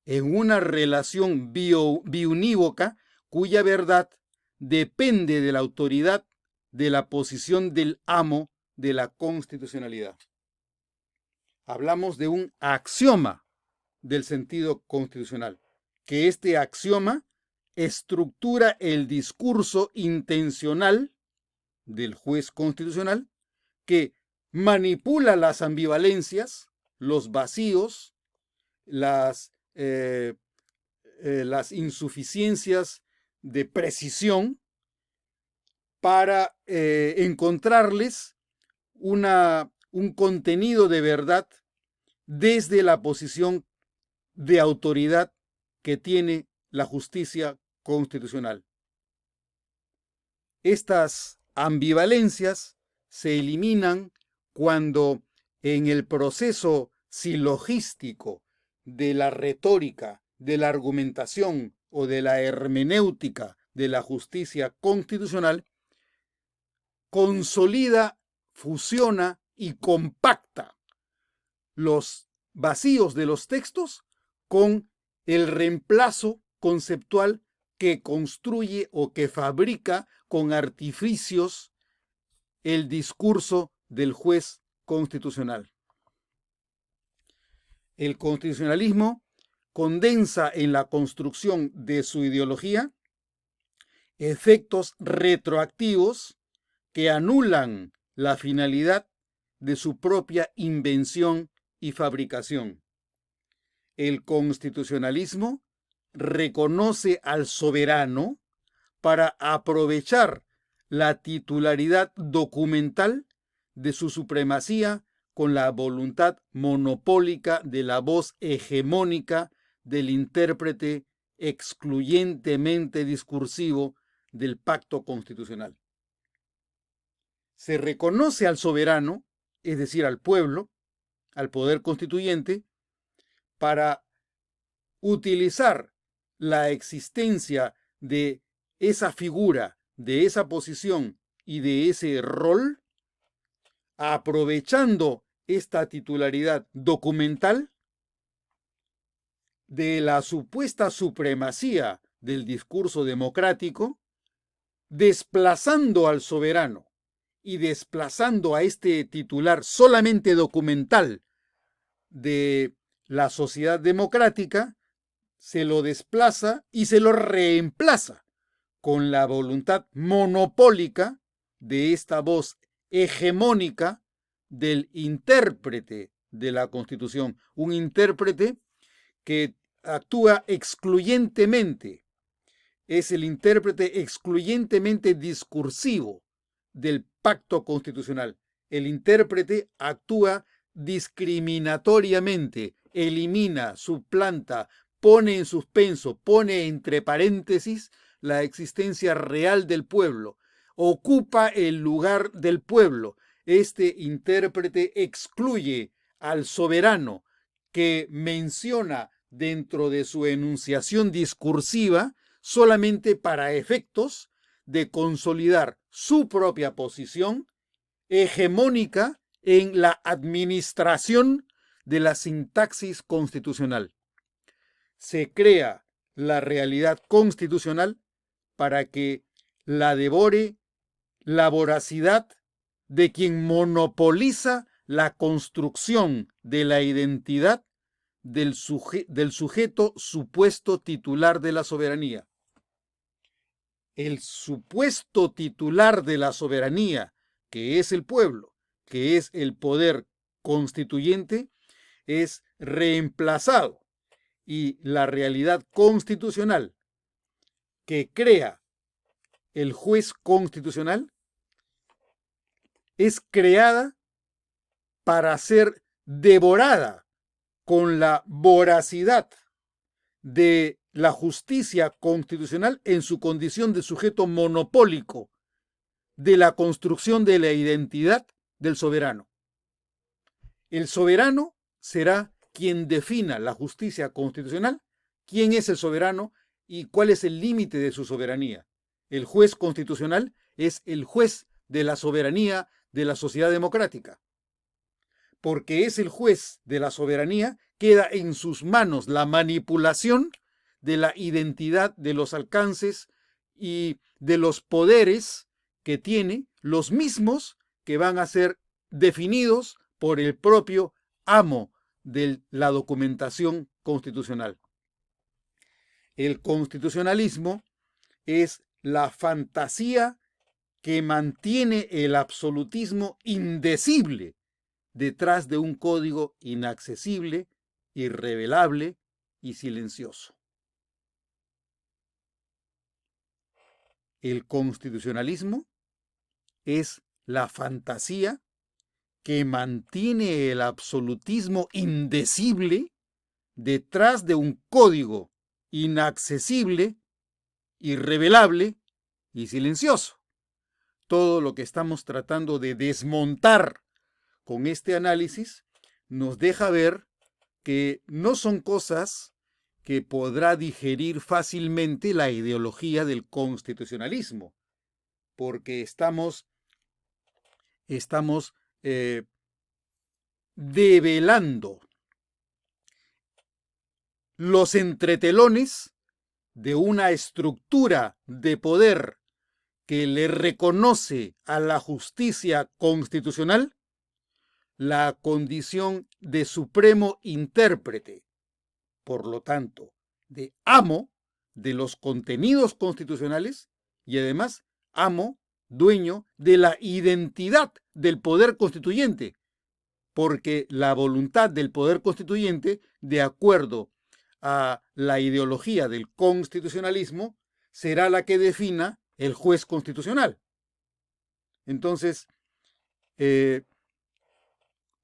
en una relación biunívoca cuya verdad depende de la autoridad de la posición del amo de la constitucionalidad. Hablamos de un axioma del sentido constitucional, que este axioma estructura el discurso intencional del juez constitucional que manipula las ambivalencias, los vacíos, las insuficiencias de precisión para encontrarles un contenido de verdad desde la posición de autoridad que tiene la justicia constitucional. Estas ambivalencias se eliminan cuando en el proceso silogístico de la retórica, de la argumentación o de la hermenéutica de la justicia constitucional, consolida, fusiona y compacta los vacíos de los textos con el reemplazo conceptual que construye o que fabrica con artificios el discurso del juez constitucional. El constitucionalismo condensa en la construcción de su ideología efectos retroactivos que anulan la finalidad de su propia invención y fabricación. El constitucionalismo reconoce al soberano para aprovechar la titularidad documental de su supremacía con la voluntad monopólica de la voz hegemónica del intérprete excluyentemente discursivo del pacto constitucional. Se reconoce al soberano, es decir, al pueblo, al poder constituyente, para utilizar la existencia de esa figura, de esa posición y de ese rol, aprovechando esta titularidad documental de la supuesta supremacía del discurso democrático, desplazando al soberano y desplazando a este titular solamente documental de la sociedad democrática, se lo desplaza y se lo reemplaza con la voluntad monopólica de esta voz hegemónica del intérprete de la Constitución, un intérprete que actúa excluyentemente es el intérprete excluyentemente discursivo del pacto constitucional. El intérprete actúa discriminatoriamente, elimina, suplanta, pone en suspenso, pone entre paréntesis la existencia real del pueblo, ocupa el lugar del pueblo. Este intérprete excluye al soberano que menciona dentro de su enunciación discursiva solamente para efectos de consolidar su propia posición hegemónica en la administración de la sintaxis constitucional. Se crea la realidad constitucional para que la devore la voracidad de quien monopoliza la construcción de la identidad del sujeto supuesto titular de la soberanía. El supuesto titular de la soberanía, que es el pueblo, que es el poder constituyente, es reemplazado y la realidad constitucional que crea el juez constitucional es creada para ser devorada con la voracidad de la justicia constitucional en su condición de sujeto monopólico de la construcción de la identidad del soberano. El soberano será quien defina la justicia constitucional, quién es el soberano y cuál es el límite de su soberanía. El juez constitucional es el juez de la soberanía de la sociedad democrática. Porque es el juez de la soberanía, queda en sus manos la manipulación de la identidad, de los alcances y de los poderes que tiene, los mismos que van a ser definidos por el propio amo de la documentación constitucional. El constitucionalismo es la fantasía que mantiene el absolutismo indecible detrás de un código inaccesible, irrevelable y silencioso. El constitucionalismo es la fantasía que mantiene el absolutismo indecible detrás de un código inaccesible, irrevelable y silencioso. Todo lo que estamos tratando de desmontar con este análisis nos deja ver que no son cosas que podrá digerir fácilmente la ideología del constitucionalismo, porque estamos develando los entretelones de una estructura de poder que le reconoce a la justicia constitucional la condición de supremo intérprete, por lo tanto, de amo de los contenidos constitucionales y además amo, dueño de la identidad del poder constituyente, porque la voluntad del poder constituyente, de acuerdo a la ideología del constitucionalismo, será la que defina el juez constitucional. Entonces,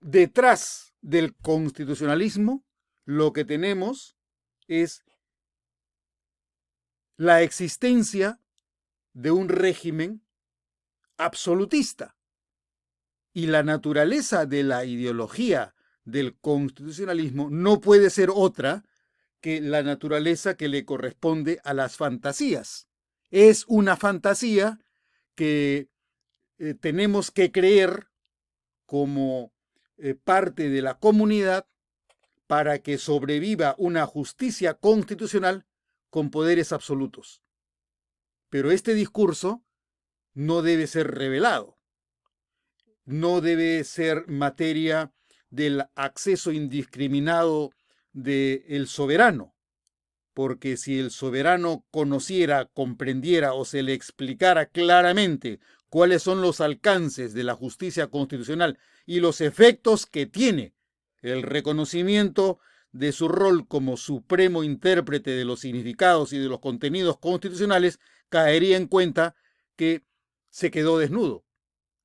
detrás del constitucionalismo, lo que tenemos es la existencia de un régimen absolutista. Y la naturaleza de la ideología del constitucionalismo no puede ser otra que la naturaleza que le corresponde a las fantasías. Es una fantasía que tenemos que creer como parte de la comunidad para que sobreviva una justicia constitucional con poderes absolutos. Pero este discurso no debe ser revelado, no debe ser materia del acceso indiscriminado del soberano, porque si el soberano conociera, comprendiera o se le explicara claramente cuáles son los alcances de la justicia constitucional y los efectos que tiene el reconocimiento de su rol como supremo intérprete de los significados y de los contenidos constitucionales, caería en cuenta que se quedó desnudo.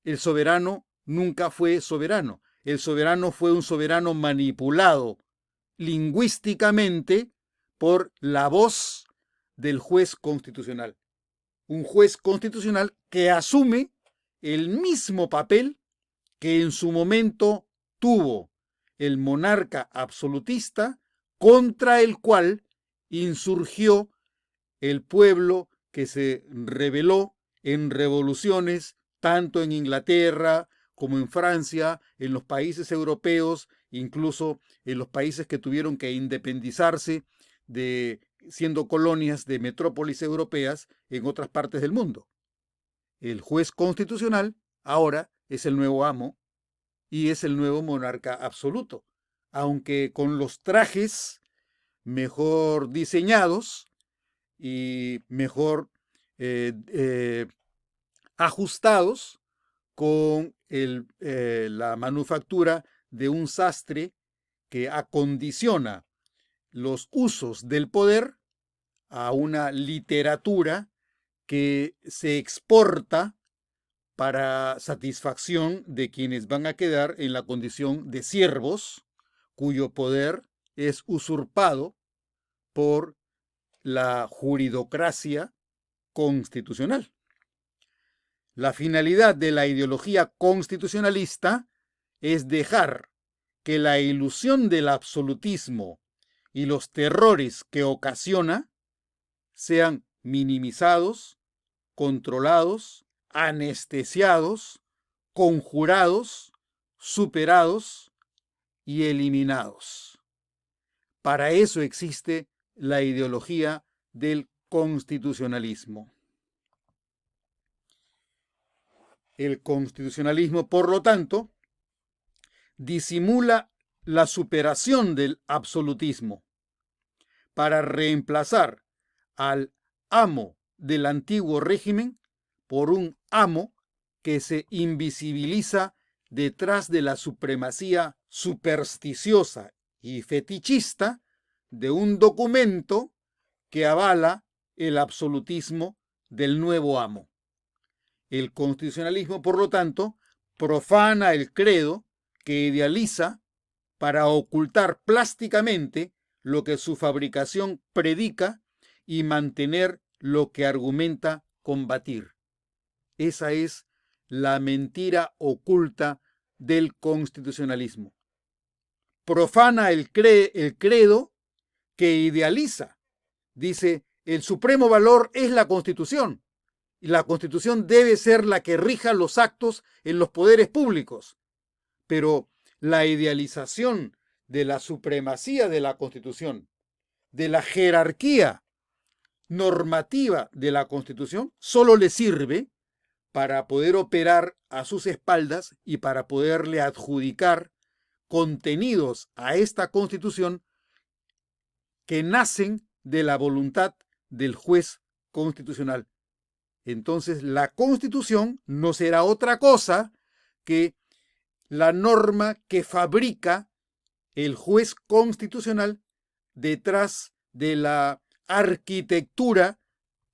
El soberano nunca fue soberano. El soberano fue un soberano manipulado lingüísticamente por la voz del juez constitucional. Un juez constitucional que asume el mismo papel que en su momento tuvo el monarca absolutista, contra el cual insurgió el pueblo que se rebeló en revoluciones tanto en Inglaterra como en Francia, en los países europeos, incluso en los países que tuvieron que independizarse de siendo colonias de metrópolis europeas en otras partes del mundo. El juez constitucional ahora es el nuevo amo y es el nuevo monarca absoluto, aunque con los trajes mejor diseñados y mejor ajustados con la manufactura de un sastre que acondiciona los usos del poder a una literatura que se exporta para satisfacción de quienes van a quedar en la condición de siervos, cuyo poder es usurpado por la juridocracia constitucional. La finalidad de la ideología constitucionalista es dejar que la ilusión del absolutismo y los terrores que ocasiona sean minimizados, controlados, anestesiados, conjurados, superados y eliminados. Para eso existe la ideología del constitucionalismo. El constitucionalismo, por lo tanto, disimula la superación del absolutismo para reemplazar al amo del antiguo régimen por un amo que se invisibiliza detrás de la supremacía supersticiosa y fetichista de un documento que avala el absolutismo del nuevo amo. El constitucionalismo, por lo tanto, profana el credo que idealiza para ocultar plásticamente lo que su fabricación predica y mantener lo que argumenta combatir. Esa es la mentira oculta del constitucionalismo. Profana el credo que idealiza. Dice, el supremo valor es la Constitución. Y la Constitución debe ser la que rija los actos en los poderes públicos. Pero la idealización de la supremacía de la Constitución, de la jerarquía normativa de la Constitución, solo le sirve para poder operar a sus espaldas y para poderle adjudicar contenidos a esta Constitución que nacen de la voluntad del juez constitucional. Entonces, la Constitución no será otra cosa que la norma que fabrica el juez constitucional detrás de la arquitectura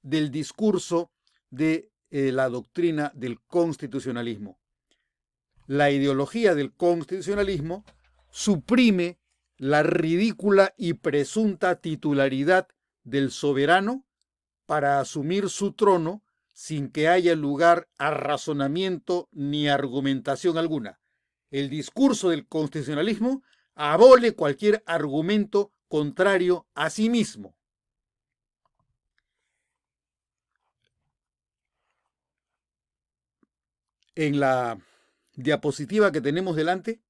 del discurso de la doctrina del constitucionalismo. La ideología del constitucionalismo suprime la ridícula y presunta titularidad del soberano para asumir su trono sin que haya lugar a razonamiento ni argumentación alguna. El discurso del constitucionalismo abole cualquier argumento contrario a sí mismo. En la diapositiva que tenemos delante,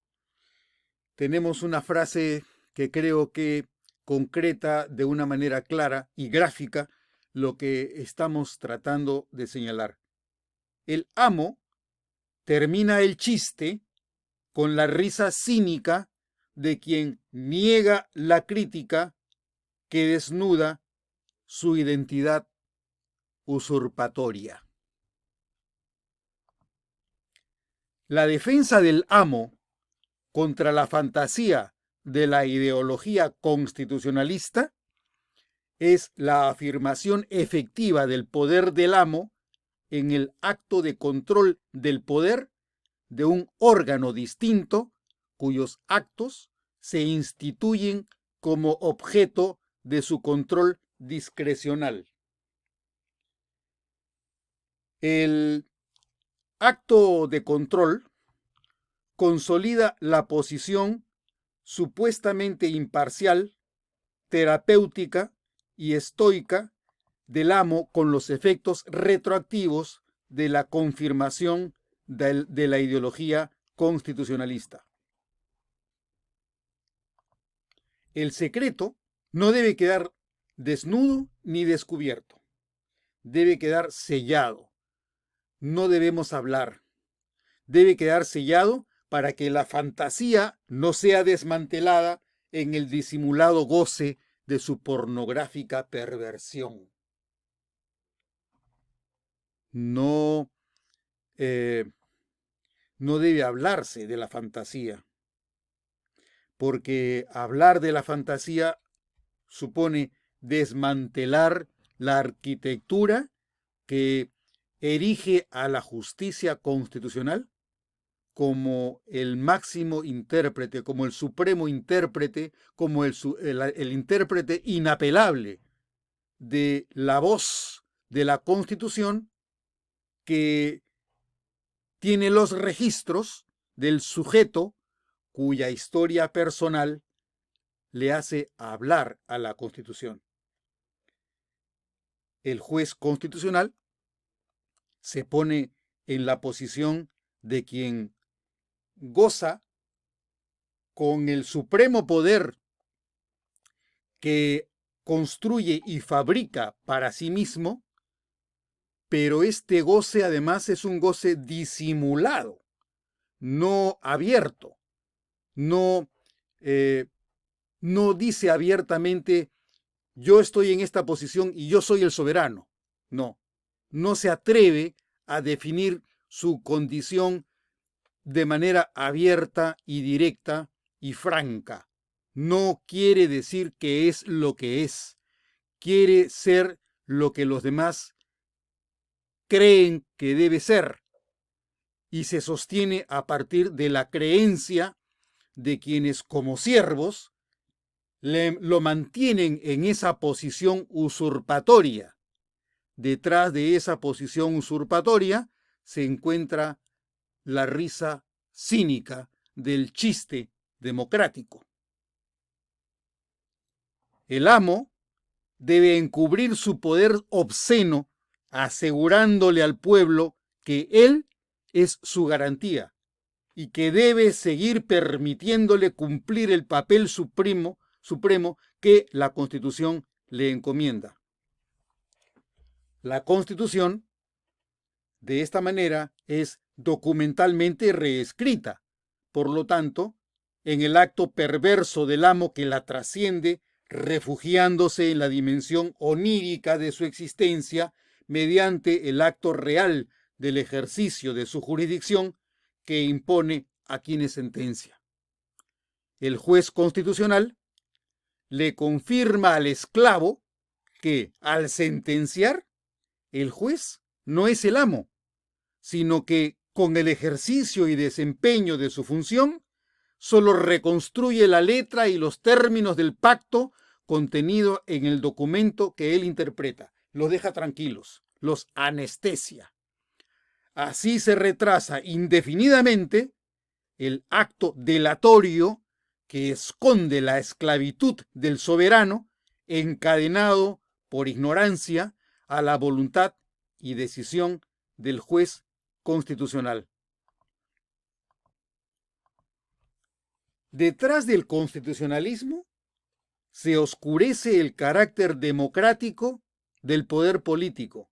tenemos una frase que creo que concreta de una manera clara y gráfica lo que estamos tratando de señalar. El amo termina el chiste con la risa cínica de quien niega la crítica que desnuda su identidad usurpatoria. La defensa del amo contra la fantasía de la ideología constitucionalista es la afirmación efectiva del poder del amo en el acto de control del poder de un órgano distinto cuyos actos se instituyen como objeto de su control discrecional. El acto de control consolida la posición supuestamente imparcial, terapéutica y estoica del amo con los efectos retroactivos de la confirmación de la ideología constitucionalista. El secreto no debe quedar desnudo ni descubierto, debe quedar sellado. No debemos hablar, debe quedar sellado para que la fantasía no sea desmantelada en el disimulado goce de su pornográfica perversión. No debe hablarse de la fantasía, porque hablar de la fantasía supone desmantelar la arquitectura que erige a la justicia constitucional como el máximo intérprete, como el supremo intérprete, como el intérprete inapelable de la voz de la Constitución, que tiene los registros del sujeto cuya historia personal le hace hablar a la Constitución. El juez constitucional se pone en la posición de quien goza con el supremo poder que construye y fabrica para sí mismo, pero este goce además es un goce disimulado, no abierto, no dice abiertamente yo estoy en esta posición y yo soy el soberano. No se atreve a definir su condición de manera abierta y directa y franca. No quiere decir que es lo que es. Quiere ser lo que los demás creen que debe ser. Y se sostiene a partir de la creencia de quienes como siervos lo mantienen en esa posición usurpatoria. Detrás de esa posición usurpatoria se encuentra la risa cínica del chiste democrático. El amo debe encubrir su poder obsceno, asegurándole al pueblo que él es su garantía y que debe seguir permitiéndole cumplir el papel supremo que la Constitución le encomienda. La Constitución, de esta manera, es documentalmente reescrita. Por lo tanto, en el acto perverso del amo que la trasciende, refugiándose en la dimensión onírica de su existencia, mediante el acto real del ejercicio de su jurisdicción que impone a quienes sentencia. El juez constitucional le confirma al esclavo que, al sentenciar, el juez no es el amo, sino que con el ejercicio y desempeño de su función, solo reconstruye la letra y los términos del pacto contenido en el documento que él interpreta. Los deja tranquilos, los anestesia. Así se retrasa indefinidamente el acto delatorio que esconde la esclavitud del soberano encadenado por ignorancia a la voluntad y decisión del juez constitucional. Detrás del constitucionalismo se oscurece el carácter democrático del poder político,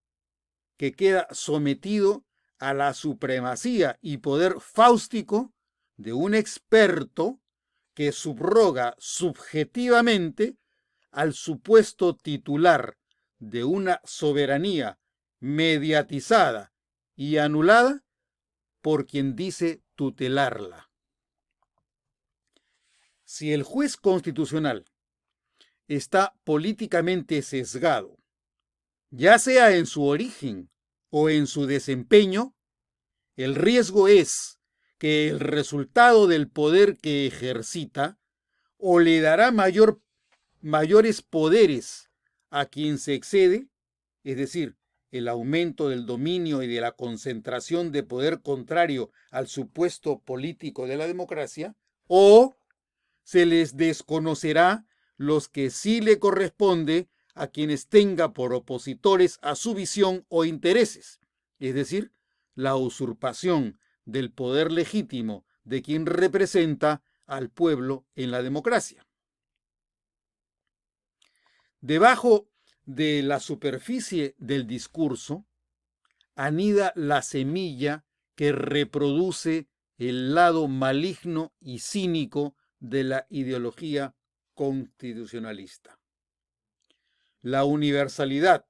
que queda sometido a la supremacía y poder fáustico de un experto que subroga subjetivamente al supuesto titular de una soberanía mediatizada y anulada por quien dice tutelarla. Si el juez constitucional está políticamente sesgado, ya sea en su origen o en su desempeño, el riesgo es que el resultado del poder que ejercita o le dará mayores poderes a quien se excede, es decir, el aumento del dominio y de la concentración de poder contrario al supuesto político de la democracia, o se les desconocerá los que sí le corresponde a quienes tenga por opositores a su visión o intereses, es decir, la usurpación del poder legítimo de quien representa al pueblo en la democracia. Debajo de la superficie del discurso anida la semilla que reproduce el lado maligno y cínico de la ideología constitucionalista. La universalidad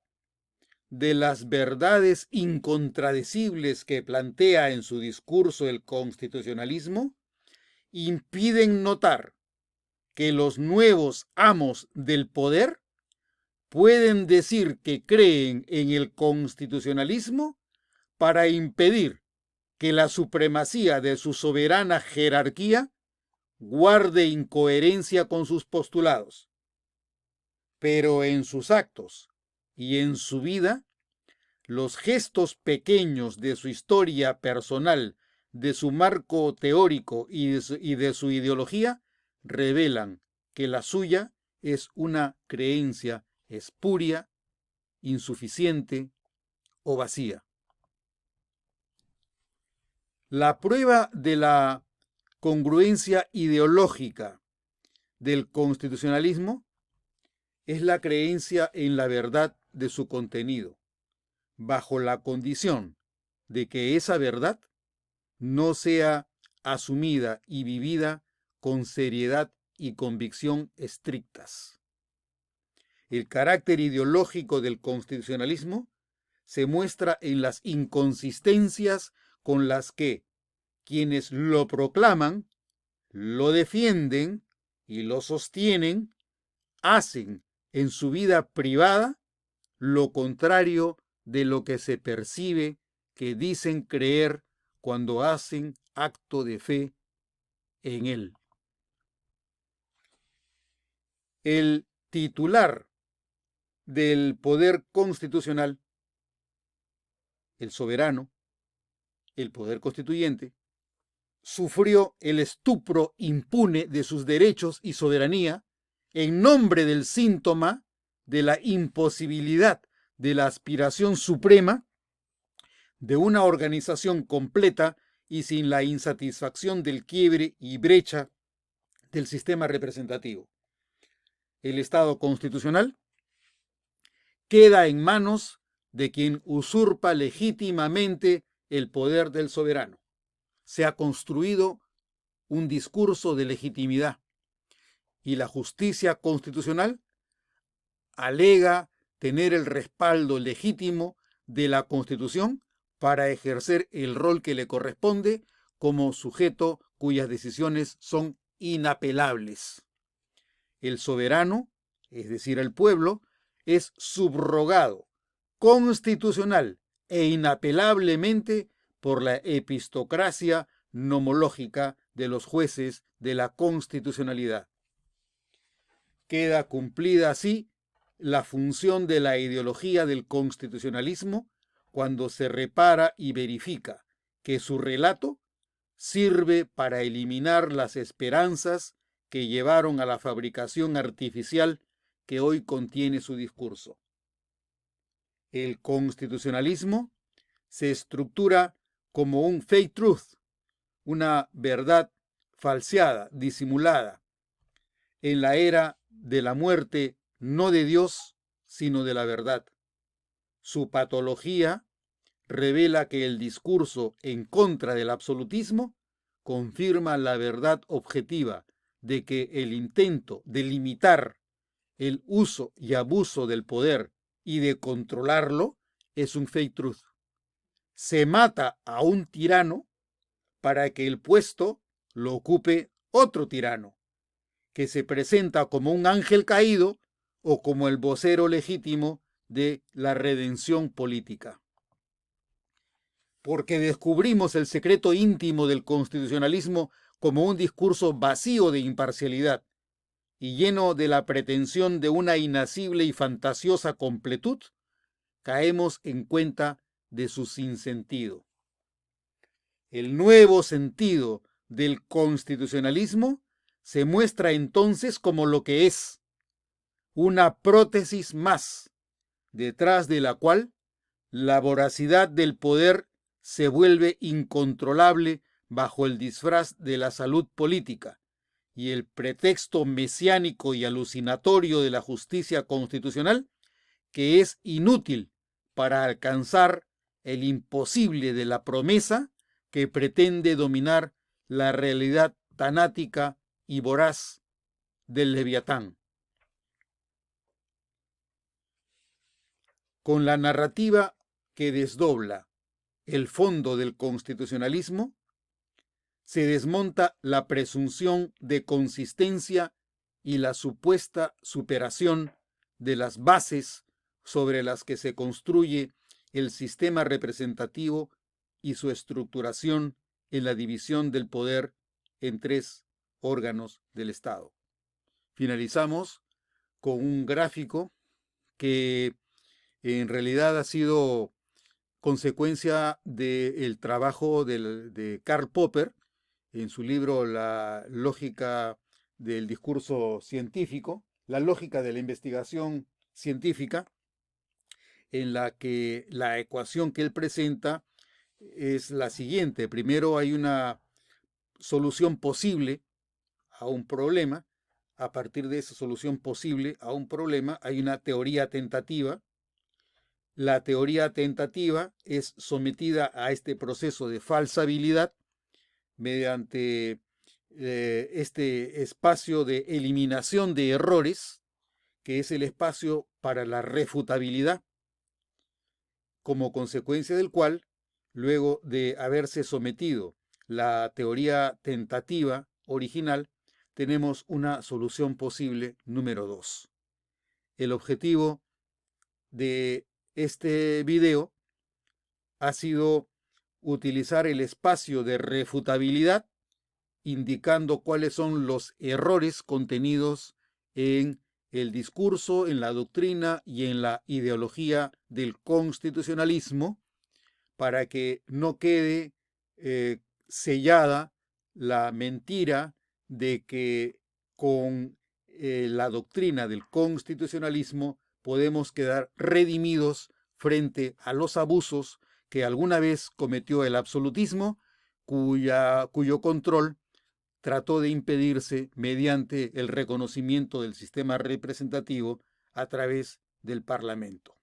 de las verdades incontradecibles que plantea en su discurso el constitucionalismo impiden notar que los nuevos amos del poder pueden decir que creen en el constitucionalismo para impedir que la supremacía de su soberana jerarquía guarde incoherencia con sus postulados. Pero en sus actos y en su vida, los gestos pequeños de su historia personal, de su marco teórico y de su ideología, revelan que la suya es una creencia espuria, insuficiente o vacía. La prueba de la congruencia ideológica del constitucionalismo es la creencia en la verdad de su contenido, bajo la condición de que esa verdad no sea asumida y vivida con seriedad y convicción estrictas. El carácter ideológico del constitucionalismo se muestra en las inconsistencias con las que quienes lo proclaman, lo defienden y lo sostienen, hacen en su vida privada lo contrario de lo que se percibe que dicen creer cuando hacen acto de fe en él. El titular del poder constitucional, el soberano, el poder constituyente, sufrió el estupro impune de sus derechos y soberanía en nombre del síntoma de la imposibilidad de la aspiración suprema de una organización completa y sin la insatisfacción del quiebre y brecha del sistema representativo. El Estado constitucional queda en manos de quien usurpa legítimamente el poder del soberano. Se ha construido un discurso de legitimidad y la justicia constitucional alega tener el respaldo legítimo de la Constitución para ejercer el rol que le corresponde como sujeto cuyas decisiones son inapelables. El soberano, es decir, el pueblo, es subrogado constitucional e inapelablemente por la epistocracia nomológica de los jueces de la constitucionalidad. Queda cumplida así la función de la ideología del constitucionalismo cuando se repara y verifica que su relato sirve para eliminar las esperanzas que llevaron a la fabricación artificial que hoy contiene su discurso. El constitucionalismo se estructura como un fake truth, una verdad falseada, disimulada, en la era de la muerte no de Dios, sino de la verdad. Su patología revela que el discurso en contra del absolutismo confirma la verdad objetiva de que el intento de limitar el uso y abuso del poder y de controlarlo es un fake truth. Se mata a un tirano para que el puesto lo ocupe otro tirano. que se presenta como un ángel caído o como el vocero legítimo de la redención política. Porque descubrimos el secreto íntimo del constitucionalismo como un discurso vacío de imparcialidad y lleno de la pretensión de una inacible y fantasiosa completud, caemos en cuenta de su sinsentido. El nuevo sentido del constitucionalismo se muestra entonces como lo que es, una prótesis más, detrás de la cual la voracidad del poder se vuelve incontrolable bajo el disfraz de la salud política y el pretexto mesiánico y alucinatorio de la justicia constitucional, que es inútil para alcanzar el imposible de la promesa que pretende dominar la realidad tanática y voraz del Leviatán. Con la narrativa que desdobla el fondo del constitucionalismo, se desmonta la presunción de consistencia y la supuesta superación de las bases sobre las que se construye el sistema representativo y su estructuración en la división del poder en 3 órganos del Estado. Finalizamos con un gráfico que en realidad ha sido consecuencia del trabajo de Karl Popper en su libro La lógica del discurso científico, la lógica de la investigación científica, en la que la ecuación que él presenta es la siguiente. Primero hay una solución posible a un problema. A partir de esa solución posible a un problema hay una teoría tentativa. La teoría tentativa es sometida a este proceso de falsabilidad mediante este espacio de eliminación de errores, que es el espacio para la refutabilidad, como consecuencia del cual, luego de haberse sometido la teoría tentativa original, tenemos una solución posible número 2. El objetivo de este video ha sido utilizar el espacio de refutabilidad, indicando cuáles son los errores contenidos en el discurso, en la doctrina y en la ideología del constitucionalismo, para que no quede sellada la mentira de que con la doctrina del constitucionalismo podemos quedar redimidos frente a los abusos que alguna vez cometió el absolutismo, cuyo control trató de impedirse mediante el reconocimiento del sistema representativo a través del Parlamento.